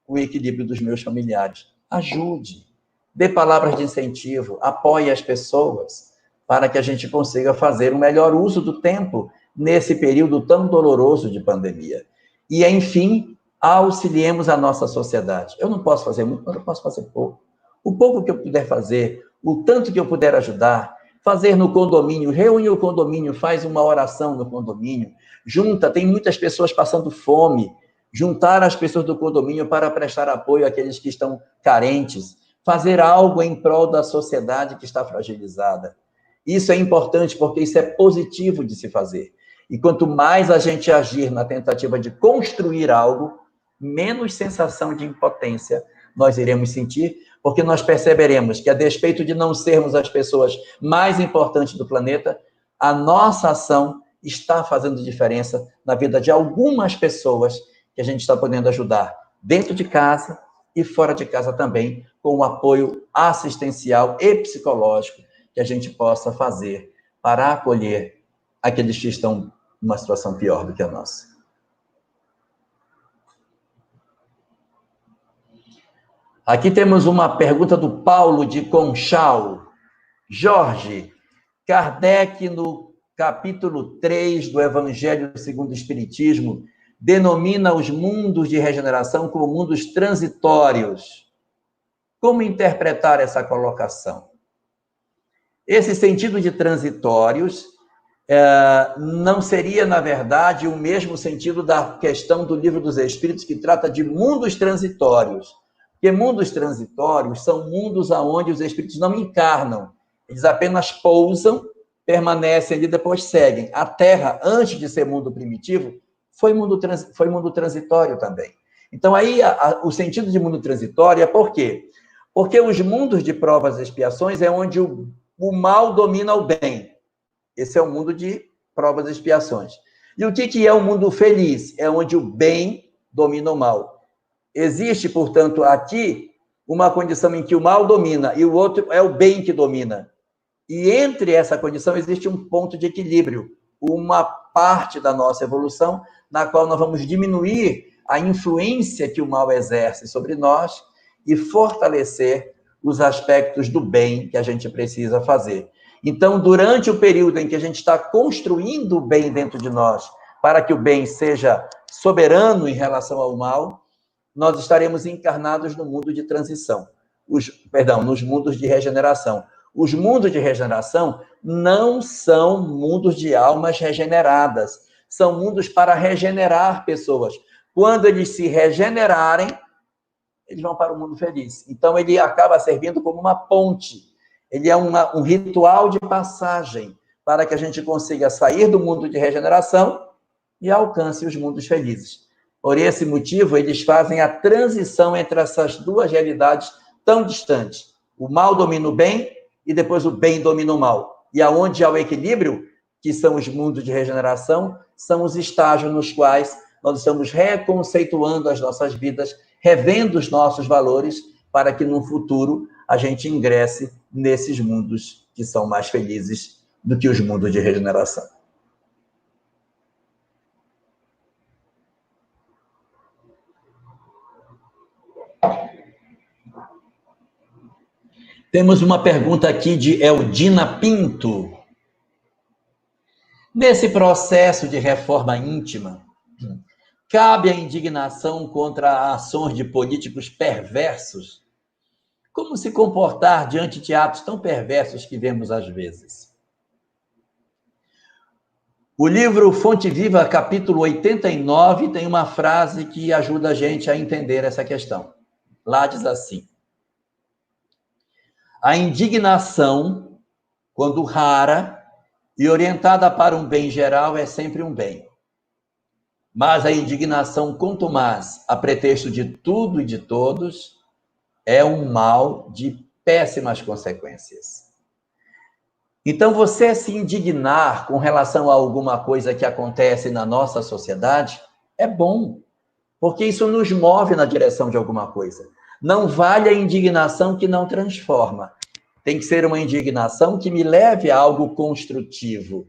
o equilíbrio dos meus familiares. Ajude, dê palavras de incentivo, apoie as pessoas, para que a gente consiga fazer um melhor uso do tempo nesse período tão doloroso de pandemia. E, enfim, auxiliemos a nossa sociedade. Eu não posso fazer muito, mas eu posso fazer pouco. O pouco que eu puder fazer, o tanto que eu puder ajudar, fazer no condomínio, reúne o condomínio, faz uma oração no condomínio, junta, tem muitas pessoas passando fome, juntar as pessoas do condomínio para prestar apoio àqueles que estão carentes, fazer algo em prol da sociedade que está fragilizada. Isso é importante porque isso é positivo de se fazer. E quanto mais a gente agir na tentativa de construir algo, menos sensação de impotência nós iremos sentir, porque nós perceberemos que, a despeito de não sermos as pessoas mais importantes do planeta, a nossa ação está fazendo diferença na vida de algumas pessoas que a gente está podendo ajudar dentro de casa e fora de casa também, com o apoio assistencial e psicológico que a gente possa fazer para acolher aqueles que estão numa situação pior do que a nossa. Aqui temos uma pergunta do Paulo de Conchal. Jorge, Kardec, no capítulo 3 do Evangelho segundo o Espiritismo, denomina os mundos de regeneração como mundos transitórios. Como interpretar essa colocação? Esse sentido de transitórios não seria, na verdade, o mesmo sentido da questão do Livro dos Espíritos, que trata de mundos transitórios. Porque mundos transitórios são mundos onde os espíritos não encarnam. Eles apenas pousam, permanecem ali e depois seguem. A Terra, antes de ser mundo primitivo, foi mundo transitório também. Então, aí, o sentido de mundo transitório é por quê? Porque os mundos de provas e expiações é onde o mal domina o bem. Esse é o mundo de provas e expiações. E o que é o mundo feliz? É onde o bem domina o mal. Existe, portanto, aqui uma condição em que o mal domina e o outro é o bem que domina. E entre essa condição existe um ponto de equilíbrio, uma parte da nossa evolução na qual nós vamos diminuir a influência que o mal exerce sobre nós e fortalecer os aspectos do bem que a gente precisa fazer. Então, durante o período em que a gente está construindo o bem dentro de nós, para que o bem seja soberano em relação ao mal, nós estaremos encarnados no mundo de transição, nos mundos de regeneração. Os mundos de regeneração não são mundos de almas regeneradas, são mundos para regenerar pessoas. Quando eles se regenerarem, eles vão para o mundo feliz. Então, ele acaba servindo como uma ponte. Ele é um ritual de passagem para que a gente consiga sair do mundo de regeneração e alcance os mundos felizes. Por esse motivo, eles fazem a transição entre essas duas realidades tão distantes. O mal domina o bem e depois o bem domina o mal. E aonde há o equilíbrio, que são os mundos de regeneração, são os estágios nos quais nós estamos reconceituando as nossas vidas, revendo os nossos valores, para que no futuro a gente ingresse nesses mundos que são mais felizes do que os mundos de regeneração. Temos uma pergunta aqui de Eldina Pinto. Nesse processo de reforma íntima, cabe a indignação contra ações de políticos perversos? Como se comportar diante de atos tão perversos que vemos às vezes? O livro Fonte Viva, capítulo 89, tem uma frase que ajuda a gente a entender essa questão. Lá diz assim: A indignação, quando rara e orientada para um bem geral, é sempre um bem. Mas a indignação, quanto mais a pretexto de tudo e de todos, é um mal de péssimas consequências. Então, você se indignar com relação a alguma coisa que acontece na nossa sociedade é bom, porque isso nos move na direção de alguma coisa. Não vale a indignação que não transforma. Tem que ser uma indignação que me leve a algo construtivo.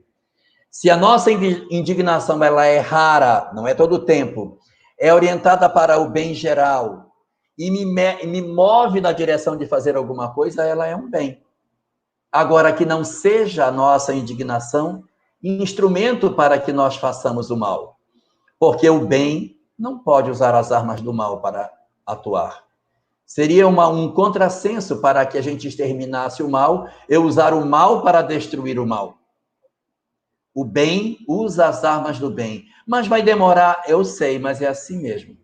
Se a nossa indignação ela é rara, não é todo o tempo, é orientada para o bem geral e me move na direção de fazer alguma coisa, ela é um bem. Agora, que não seja a nossa indignação instrumento para que nós façamos o mal. Porque o bem não pode usar as armas do mal para atuar. Seria um contrassenso para que a gente exterminasse o mal, eu usar o mal para destruir o mal. O bem usa as armas do bem. Mas vai demorar, eu sei, mas é assim mesmo.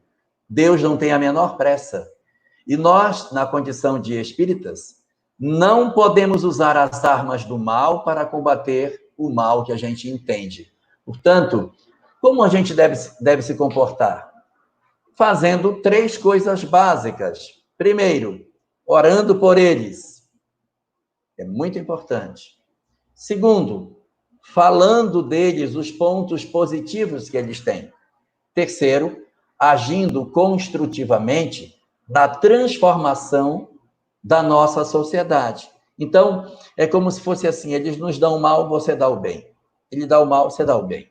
Deus não tem a menor pressa. E nós, na condição de espíritas, não podemos usar as armas do mal para combater o mal que a gente entende. Portanto, como a gente deve se comportar? Fazendo 3 coisas básicas. Primeiro, orando por eles. É muito importante. Segundo, falando deles os pontos positivos que eles têm. Terceiro, agindo construtivamente na transformação da nossa sociedade. Então, é como se fosse assim, eles nos dão o mal, você dá o bem. Ele dá o mal, você dá o bem.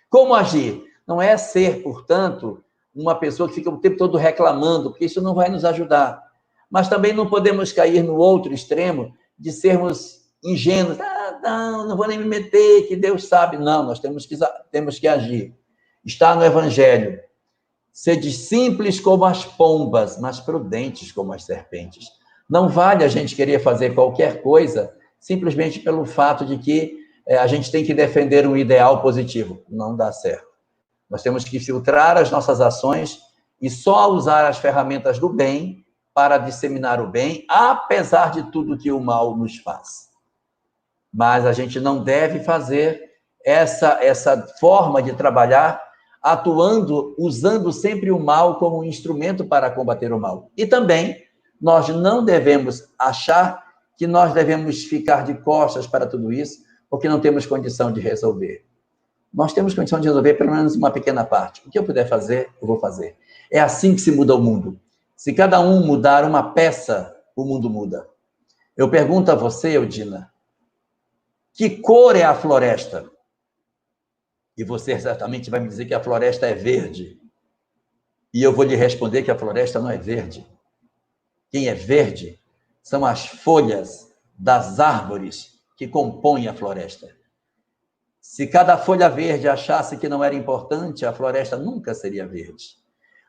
Como agir? Não é ser, portanto, uma pessoa que fica o tempo todo reclamando, porque isso não vai nos ajudar. Mas também não podemos cair no outro extremo de sermos ingênuos. Não vou nem me meter, que Deus sabe. Não, nós temos que agir. Está no Evangelho. Sede simples como as pombas, mas prudentes como as serpentes. Não vale a gente querer fazer qualquer coisa simplesmente pelo fato de que a gente tem que defender um ideal positivo. Não dá certo. Nós temos que filtrar as nossas ações e só usar as ferramentas do bem para disseminar o bem, apesar de tudo que o mal nos faz. Mas a gente não deve fazer essa forma de trabalhar atuando, usando sempre o mal como um instrumento para combater o mal. E também, nós não devemos achar que nós devemos ficar de costas para tudo isso, porque não temos condição de resolver. Nós temos condição de resolver pelo menos uma pequena parte. O que eu puder fazer, eu vou fazer. É assim que se muda o mundo. Se cada um mudar uma peça, o mundo muda. Eu pergunto a você, Eudina, que cor é a floresta? E você certamente vai me dizer que a floresta é verde. E eu vou lhe responder que a floresta não é verde. Quem é verde são as folhas das árvores que compõem a floresta. Se cada folha verde achasse que não era importante, a floresta nunca seria verde.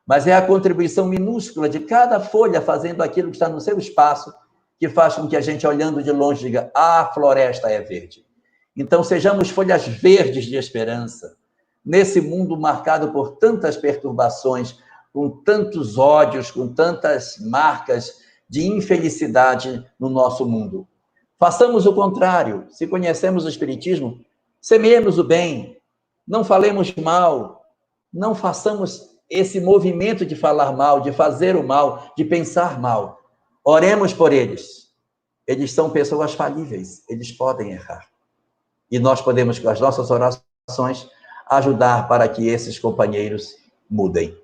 Mas é a contribuição minúscula de cada folha fazendo aquilo que está no seu espaço que faz com que a gente, olhando de longe, diga: a floresta é verde. Então, sejamos folhas verdes de esperança, nesse mundo marcado por tantas perturbações, com tantos ódios, com tantas marcas de infelicidade no nosso mundo. Façamos o contrário. Se conhecemos o Espiritismo, semeemos o bem, não falemos mal, não façamos esse movimento de falar mal, de fazer o mal, de pensar mal. Oremos por eles. Eles são pessoas falíveis, eles podem errar. E nós podemos, com as nossas orações, ajudar para que esses companheiros mudem.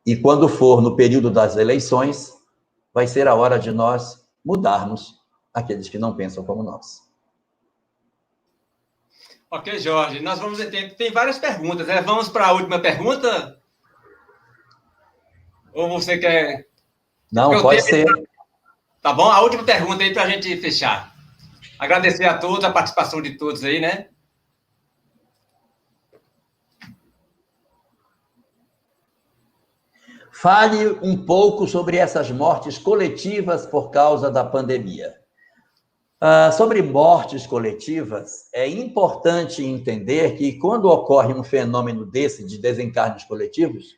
E quando for no período das eleições, vai ser a hora de nós mudarmos aqueles que não pensam como nós. Ok, Jorge. Nós vamos... Tem várias perguntas, né? Vamos para a última pergunta? Ou você quer... Não, pode ser. Tá bom? A última pergunta aí para a gente fechar. Agradecer a todos, a participação de todos aí, né? Fale um pouco sobre essas mortes coletivas por causa da pandemia. Sobre mortes coletivas, é importante entender que quando ocorre um fenômeno desse, de desencarnes coletivos,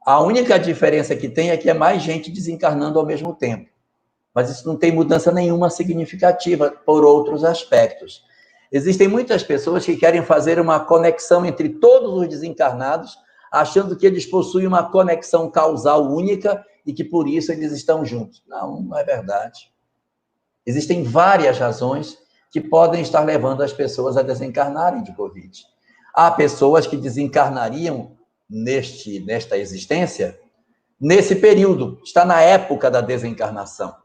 a única diferença que tem é que é mais gente desencarnando ao mesmo tempo. mas isso não tem mudança nenhuma significativa por outros aspectos. Existem muitas pessoas que querem fazer uma conexão entre todos os desencarnados, achando que eles possuem uma conexão causal única e que por isso eles estão juntos. Não, não é verdade. Existem várias razões que podem estar levando as pessoas a desencarnarem de Covid. Há pessoas que desencarnariam nesta existência, nesse período, está na época da desencarnação.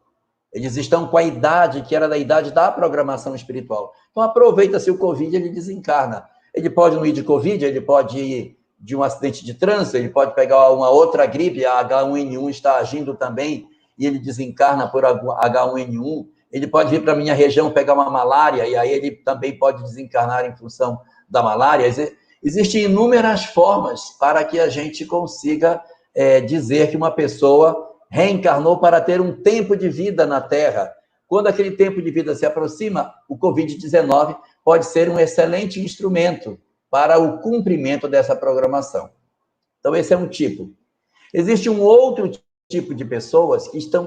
Eles estão com a idade que era da idade da programação espiritual. Então, aproveita-se o Covid, ele desencarna. Ele pode não ir de Covid, ele pode ir de um acidente de trânsito, ele pode pegar uma outra gripe, a H1N1 está agindo também, e ele desencarna por H1N1. Ele pode vir para a minha região pegar uma malária, e aí ele também pode desencarnar em função da malária. Existem inúmeras formas para que a gente consiga dizer que uma pessoa reencarnou para ter um tempo de vida na Terra. Quando aquele tempo de vida se aproxima, o Covid-19 pode ser um excelente instrumento para o cumprimento dessa programação. Então, esse é um tipo. Existe um outro tipo de pessoas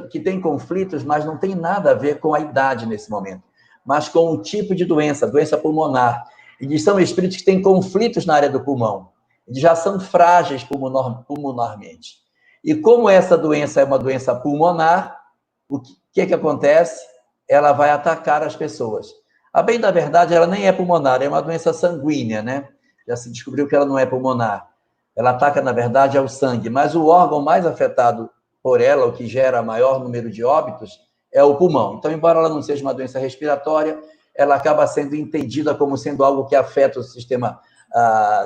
que têm conflitos, mas não tem nada a ver com a idade nesse momento, mas com o tipo de doença pulmonar. Eles são espíritos que têm conflitos na área do pulmão. Eles já são frágeis pulmonarmente. E como essa doença é uma doença pulmonar, o que acontece? Ela vai atacar as pessoas. A bem da verdade, ela nem é pulmonar, é uma doença sanguínea, né? Já se descobriu que ela não é pulmonar. Ela ataca, na verdade, ao sangue. Mas o órgão mais afetado por ela, o que gera maior número de óbitos, é o pulmão. Então, embora ela não seja uma doença respiratória, ela acaba sendo entendida como sendo algo que afeta o sistema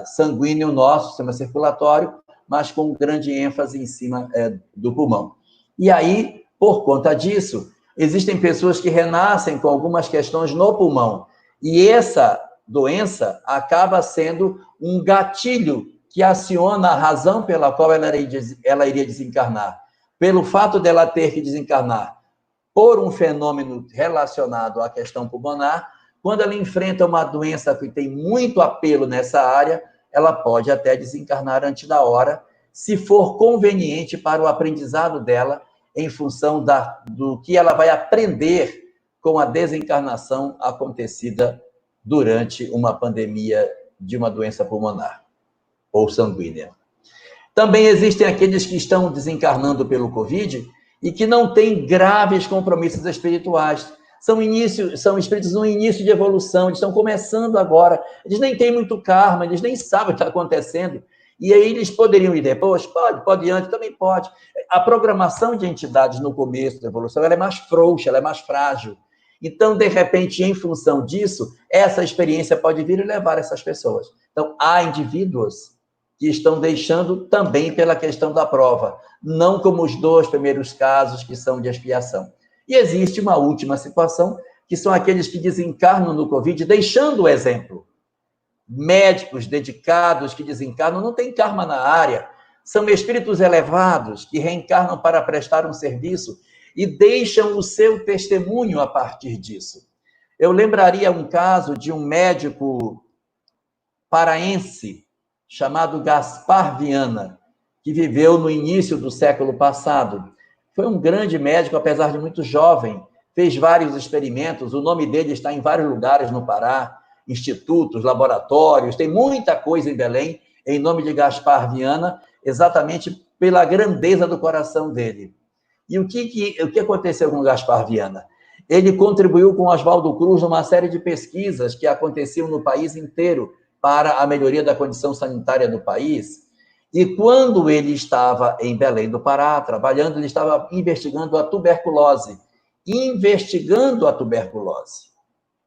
sanguíneo nosso, sistema circulatório, mas com grande ênfase em cima do pulmão. E aí, por conta disso, existem pessoas que renascem com algumas questões no pulmão. E essa doença acaba sendo um gatilho que aciona a razão pela qual ela iria desencarnar. Pelo fato dela ter que desencarnar por um fenômeno relacionado à questão pulmonar, quando ela enfrenta uma doença que tem muito apelo nessa área, ela pode até desencarnar antes da hora, se for conveniente para o aprendizado dela, em função do que ela vai aprender com a desencarnação acontecida durante uma pandemia de uma doença pulmonar ou sanguínea. Também existem aqueles que estão desencarnando pelo Covid e que não têm graves compromissos espirituais. São espíritos no início de evolução, eles estão começando agora, eles nem têm muito karma, eles nem sabem o que está acontecendo. E aí eles poderiam ir depois? Pode ir antes, também pode. A programação de entidades no começo da evolução ela é mais frouxa, ela é mais frágil. Então, de repente, em função disso, essa experiência pode vir e levar essas pessoas. Então, há indivíduos que estão deixando também pela questão da prova, não como os 2 primeiros casos que são de expiação. E existe uma última situação, que são aqueles que desencarnam no Covid, deixando o exemplo. Médicos dedicados que desencarnam, não têm karma na área, são espíritos elevados que reencarnam para prestar um serviço e deixam o seu testemunho a partir disso. Eu lembraria um caso de um médico paraense chamado Gaspar Viana, que viveu no início do século passado. Foi um grande médico, apesar de muito jovem, fez vários experimentos, o nome dele está em vários lugares no Pará, institutos, laboratórios, tem muita coisa em Belém, em nome de Gaspar Viana, exatamente pela grandeza do coração dele. E o que aconteceu com Gaspar Viana? Ele contribuiu com Oswaldo Cruz numa série de pesquisas que aconteciam no país inteiro para a melhoria da condição sanitária do país. E quando ele estava em Belém do Pará, trabalhando, ele estava investigando a tuberculose.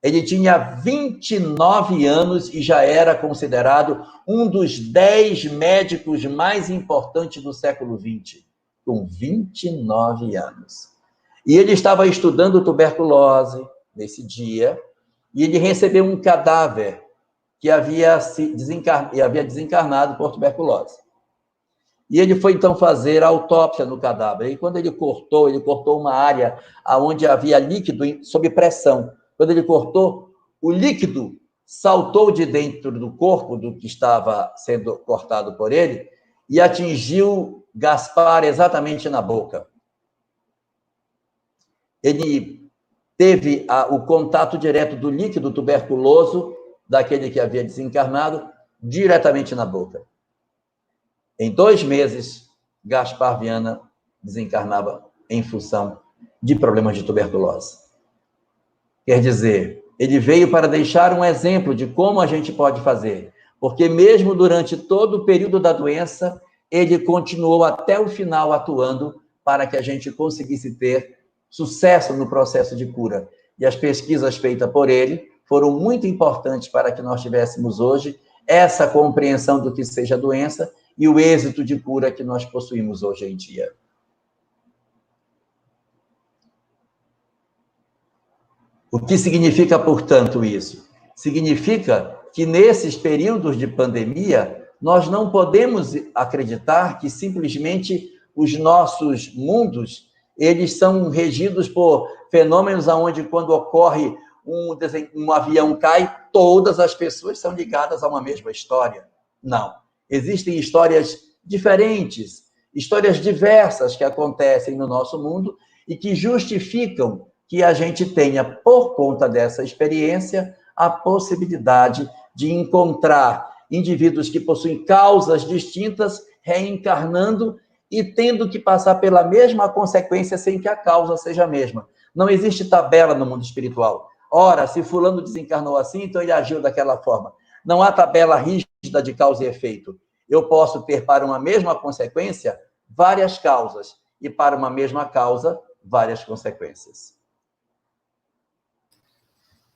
Ele tinha 29 anos e já era considerado um dos 10 médicos mais importantes do século XX, com 29 anos. E ele estava estudando tuberculose nesse dia, e ele recebeu um cadáver que havia desencarnado por tuberculose. E ele foi, então, fazer a autópsia no cadáver. E quando ele cortou uma área onde havia líquido sob pressão. Quando ele cortou, o líquido saltou de dentro do corpo do que estava sendo cortado por ele e atingiu Gaspar exatamente na boca. ele teve o contato direto do líquido tuberculoso, daquele que havia desencarnado, diretamente na boca. Em 2 meses, Gaspar Viana desencarnava em função de problemas de tuberculose. Quer dizer, ele veio para deixar um exemplo de como a gente pode fazer, porque mesmo durante todo o período da doença, ele continuou até o final atuando para que a gente conseguisse ter sucesso no processo de cura. E as pesquisas feitas por ele foram muito importantes para que nós tivéssemos hoje essa compreensão do que seja a doença e o êxito de cura que nós possuímos hoje em dia. O que significa, portanto, isso? Significa que nesses períodos de pandemia, nós não podemos acreditar que simplesmente os nossos mundos, eles são regidos por fenômenos onde, quando ocorre um avião cai, todas as pessoas são ligadas a uma mesma história. Não. Existem histórias diferentes, histórias diversas que acontecem no nosso mundo e que justificam que a gente tenha, por conta dessa experiência, a possibilidade de encontrar indivíduos que possuem causas distintas, reencarnando e tendo que passar pela mesma consequência sem que a causa seja a mesma. Não existe tabela no mundo espiritual. Ora, se fulano desencarnou assim, então ele agiu daquela forma. Não há tabela rígida de causa e efeito. Eu posso ter para uma mesma consequência várias causas e para uma mesma causa várias consequências.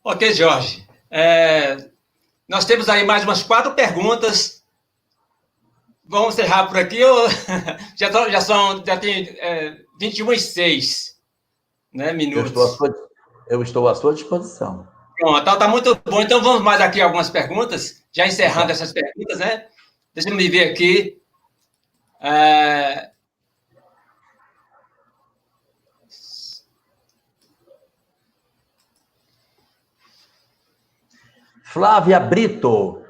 Ok, Jorge. Nós temos aí mais umas 4 perguntas. Vamos encerrar por aqui ou já tem 21h06, né, minutos. Eu estou à sua disposição. Pronto, tá muito bom. Então vamos mais aqui algumas perguntas, já encerrando essas perguntas, né? Deixa eu me ver aqui. Flávia Brito,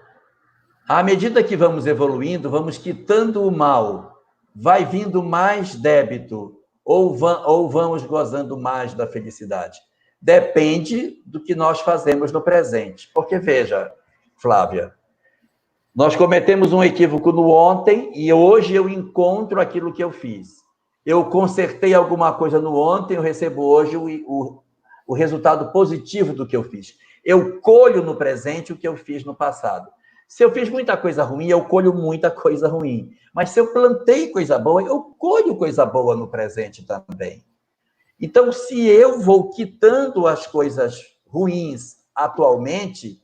à medida que vamos evoluindo, vamos quitando o mal, vai vindo mais débito ou vamos gozando mais da felicidade? Depende do que nós fazemos no presente. Porque, veja, Flávia, nós cometemos um equívoco no ontem e hoje eu encontro aquilo que eu fiz. Eu consertei alguma coisa no ontem, eu recebo hoje o resultado positivo do que eu fiz. Eu colho no presente o que eu fiz no passado. Se eu fiz muita coisa ruim, eu colho muita coisa ruim. Mas se eu plantei coisa boa, eu colho coisa boa no presente também. Então, se eu vou quitando as coisas ruins atualmente,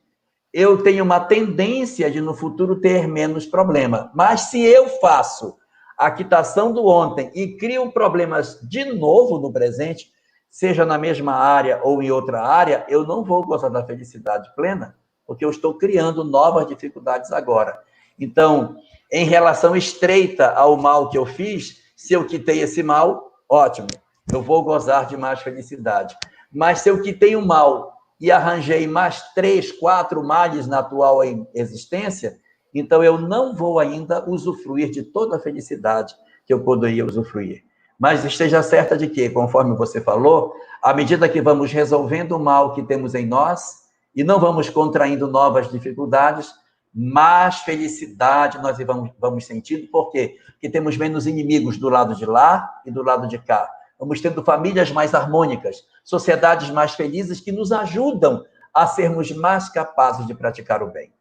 eu tenho uma tendência de, no futuro, ter menos problema. Mas se eu faço a quitação do ontem e crio problemas de novo no presente, seja na mesma área ou em outra área, eu não vou gozar da felicidade plena, porque eu estou criando novas dificuldades agora. Então, em relação estreita ao mal que eu fiz, se eu quitei esse mal, ótimo, eu vou gozar de mais felicidade. Mas se eu quitei o mal e arranjei mais 3, 4 males na atual existência, então eu não vou ainda usufruir de toda a felicidade que eu poderia usufruir. Mas esteja certa de que, conforme você falou, à medida que vamos resolvendo o mal que temos em nós e não vamos contraindo novas dificuldades, mais felicidade nós vamos sentindo. Por quê? Porque temos menos inimigos do lado de lá e do lado de cá. Vamos tendo famílias mais harmônicas, sociedades mais felizes que nos ajudam a sermos mais capazes de praticar o bem.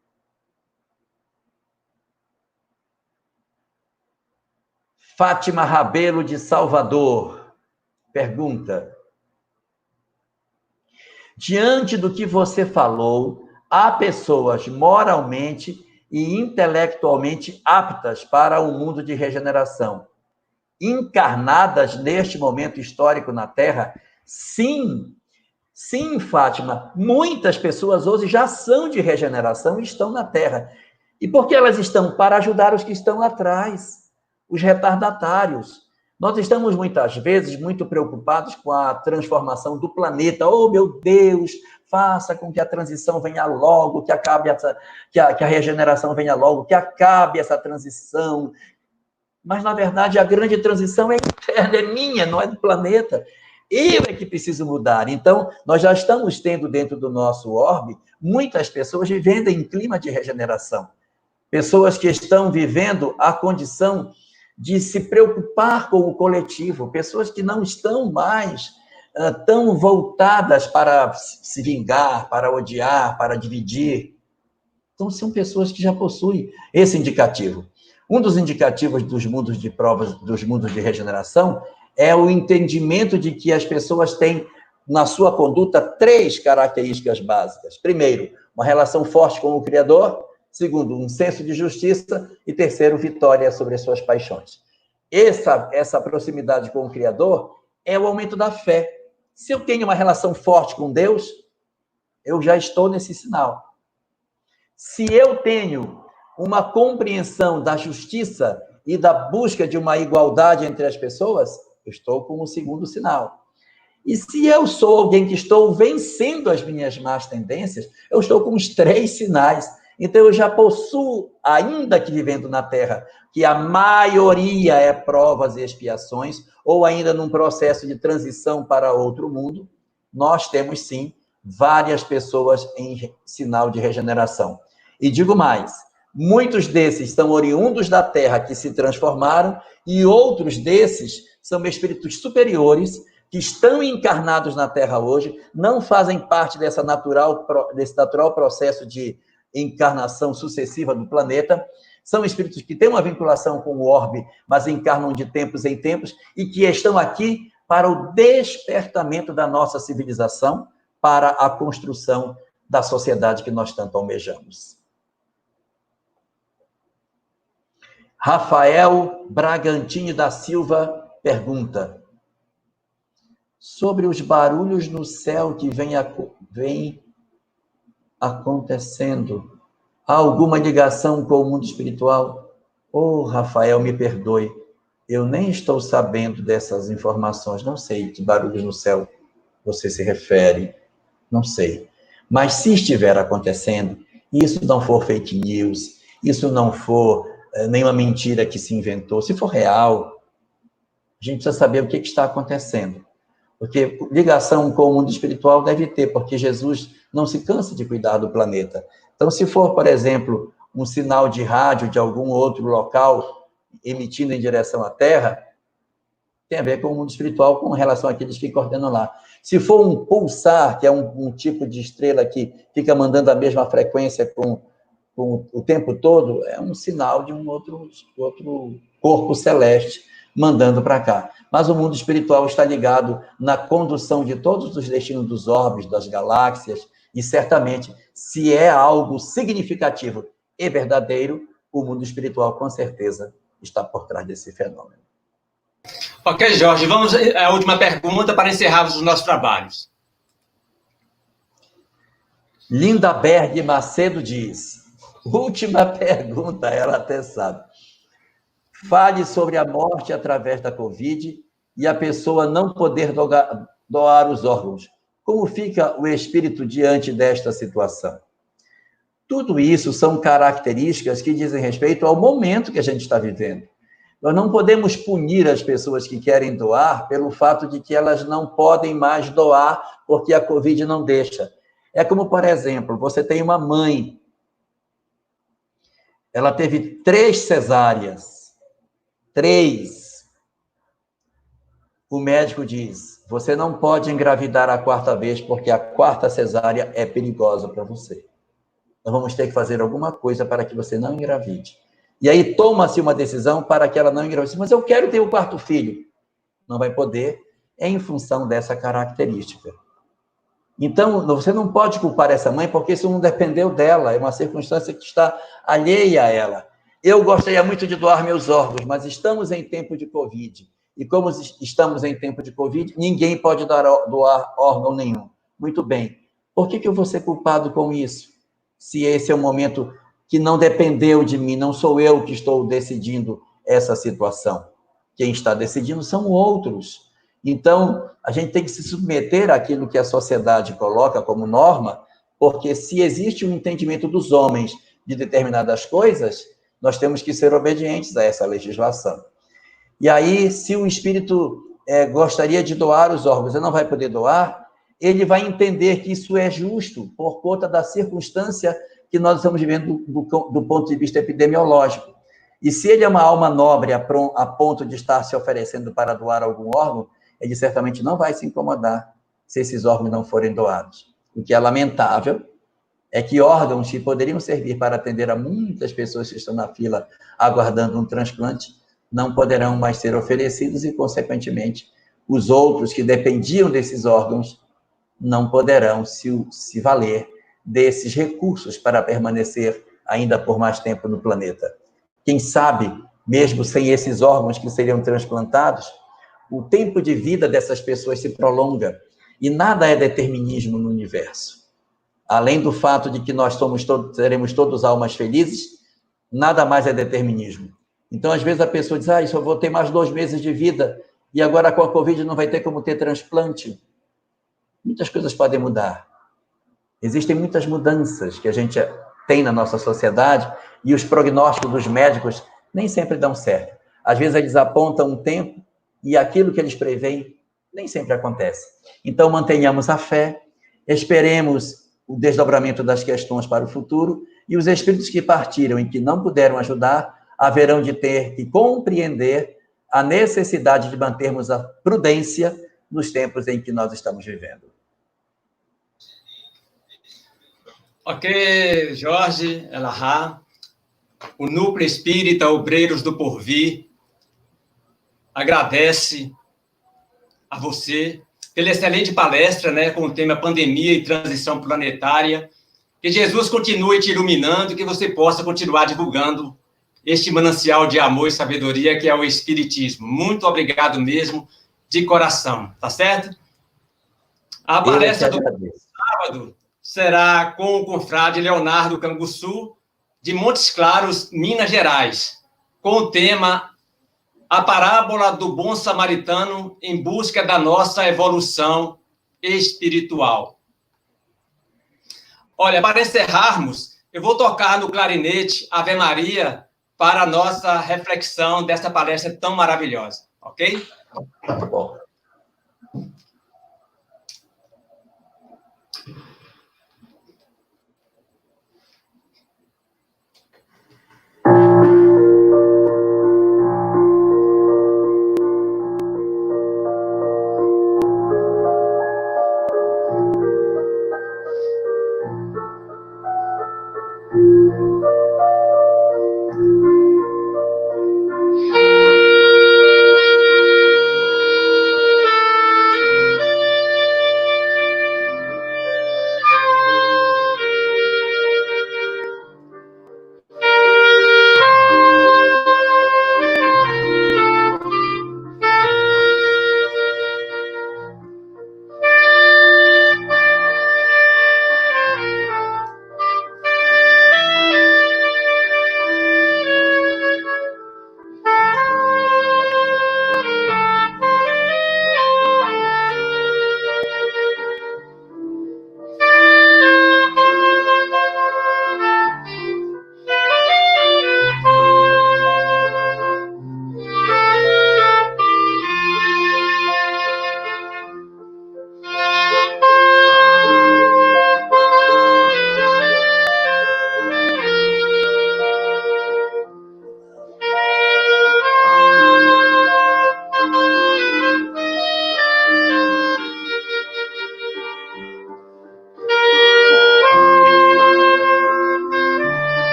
Fátima Rabelo, de Salvador, pergunta: diante do que você falou, há pessoas moralmente e intelectualmente aptas para o mundo de regeneração, encarnadas neste momento histórico na Terra? Sim, sim, Fátima, muitas pessoas hoje já são de regeneração e estão na Terra. E por que elas estão? Para ajudar os que estão lá atrás, os retardatários. Nós estamos, muitas vezes, muito preocupados com a transformação do planeta. Oh, meu Deus, faça com que a transição venha logo, que acabe que a regeneração venha logo, que acabe essa transição. Mas, na verdade, a grande transição é interna, é minha, não é do planeta. Eu é que preciso mudar. Então, nós já estamos tendo dentro do nosso orbe muitas pessoas vivendo em clima de regeneração. Pessoas que estão vivendo a condição de se preocupar com o coletivo. Pessoas que não estão mais tão voltadas para se vingar, para odiar, para dividir. Então, são pessoas que já possuem esse indicativo. Um dos indicativos dos mundos de provas, dos mundos de regeneração, é o entendimento de que as pessoas têm, na sua conduta, 3 características básicas. Primeiro, uma relação forte com o Criador. Segundo, um senso de justiça. E terceiro, vitória sobre as suas paixões. Essa proximidade com o Criador é o aumento da fé. Se eu tenho uma relação forte com Deus, eu já estou nesse sinal. Se eu tenho uma compreensão da justiça e da busca de uma igualdade entre as pessoas, eu estou com o segundo sinal. E se eu sou alguém que estou vencendo as minhas más tendências, eu estou com os 3 sinais. Então, eu já possuo, ainda que vivendo na Terra, que a maioria é provas e expiações, ou ainda num processo de transição para outro mundo, nós temos, sim, várias pessoas em sinal de regeneração. E digo mais, muitos desses são oriundos da Terra que se transformaram, e outros desses são espíritos superiores que estão encarnados na Terra hoje, não fazem parte desse natural processo de encarnação sucessiva do planeta, são espíritos que têm uma vinculação com o orbe, mas encarnam de tempos em tempos, e que estão aqui para o despertamento da nossa civilização, para a construção da sociedade que nós tanto almejamos. Rafael Bragantini da Silva pergunta sobre os barulhos no céu que vem acontecendo. Há alguma ligação com o mundo espiritual? Oh, Rafael, me perdoe. Eu nem estou sabendo dessas informações. Não sei que barulhos no céu você se refere. Não sei. Mas se estiver acontecendo, e isso não for fake news, isso não for nenhuma mentira que se inventou, se for real, a gente precisa saber o que está acontecendo. Porque ligação com o mundo espiritual deve ter, porque Jesus não se cansa de cuidar do planeta. Então, se for, por exemplo, um sinal de rádio de algum outro local emitindo em direção à Terra, tem a ver com o mundo espiritual, com relação àqueles que coordenam lá. Se for um pulsar, que é um tipo de estrela que fica mandando a mesma frequência com o tempo todo, é um sinal de um outro corpo celeste mandando para cá. Mas o mundo espiritual está ligado na condução de todos os destinos dos orbes, das galáxias, e certamente, se é algo significativo e verdadeiro, o mundo espiritual, com certeza, está por trás desse fenômeno. Ok, Jorge, vamos à última pergunta para encerrarmos os nossos trabalhos. Linda Berg Macedo diz, última pergunta, ela até sabe. Fale sobre a morte através da Covid e a pessoa não poder doar os órgãos. Como fica o espírito diante desta situação? Tudo isso são características que dizem respeito ao momento que a gente está vivendo. Nós não podemos punir as pessoas que querem doar pelo fato de que elas não podem mais doar porque a Covid não deixa. É como, por exemplo, você tem uma mãe, ela teve 3 cesáreas. 3. O médico diz, você não pode engravidar a 4ª vez, porque a 4ª cesárea é perigosa para você. Nós vamos ter que fazer alguma coisa para que você não engravide. E aí toma-se uma decisão para que ela não engravide. Mas eu quero ter o 4º filho. Não vai poder, em função dessa característica. Então, você não pode culpar essa mãe, porque isso não dependeu dela, é uma circunstância que está alheia a ela. Eu gostaria muito de doar meus órgãos, mas estamos em tempo de Covid. E como estamos em tempo de Covid, ninguém pode doar órgão nenhum. Muito bem. Por que eu vou ser culpado com isso? Se esse é um momento que não dependeu de mim, não sou eu que estou decidindo essa situação. Quem está decidindo são outros. Então, a gente tem que se submeter àquilo que a sociedade coloca como norma, porque se existe um entendimento dos homens de determinadas coisas, nós temos que ser obedientes a essa legislação. E aí, se o espírito gostaria de doar os órgãos e não vai poder doar, ele vai entender que isso é justo por conta da circunstância que nós estamos vivendo do ponto de vista epidemiológico. E se ele é uma alma nobre a ponto de estar se oferecendo para doar algum órgão, ele certamente não vai se incomodar se esses órgãos não forem doados. O que é lamentável é que órgãos que poderiam servir para atender a muitas pessoas que estão na fila aguardando um transplante não poderão mais ser oferecidos e, consequentemente, os outros que dependiam desses órgãos não poderão se valer desses recursos para permanecer ainda por mais tempo no planeta. Quem sabe, mesmo sem esses órgãos que seriam transplantados, o tempo de vida dessas pessoas se prolonga e nada é determinismo no universo. Além do fato de que nós seremos todos almas felizes, nada mais é determinismo. Então, às vezes, a pessoa diz, só vou ter mais 2 meses de vida, e agora com a Covid não vai ter como ter transplante. Muitas coisas podem mudar. Existem muitas mudanças que a gente tem na nossa sociedade, e os prognósticos dos médicos nem sempre dão certo. Às vezes, eles apontam um tempo, e aquilo que eles preveem nem sempre acontece. Então, mantenhamos a fé, esperemos o desdobramento das questões para o futuro, e os espíritos que partiram e que não puderam ajudar, haverão de ter que compreender a necessidade de mantermos a prudência nos tempos em que nós estamos vivendo. Ok, Jorge Elahá, o Núcleo Espírita Obreiros do Porvir agradece a você pela excelente palestra, né, com o tema Pandemia e Transição Planetária. Que Jesus continue te iluminando e que você possa continuar divulgando este manancial de amor e sabedoria que é o Espiritismo. Muito obrigado mesmo, de coração, tá certo? A palestra do sábado será com o confrade Leonardo Canguçu, de Montes Claros, Minas Gerais, com o tema A Parábola do Bom Samaritano em busca da nossa evolução espiritual. Olha, para encerrarmos, eu vou tocar no clarinete Ave Maria para a nossa reflexão dessa palestra tão maravilhosa, ok? Tá bom.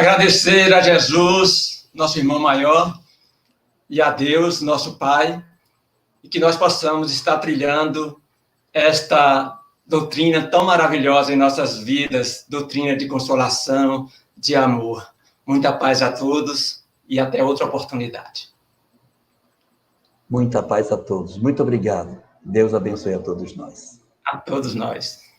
Agradecer a Jesus, nosso irmão maior, e a Deus, nosso Pai, e que nós possamos estar trilhando esta doutrina tão maravilhosa em nossas vidas, doutrina de consolação, de amor. Muita paz a todos e até outra oportunidade. Muita paz a todos. Muito obrigado. Deus abençoe a todos nós. A todos nós.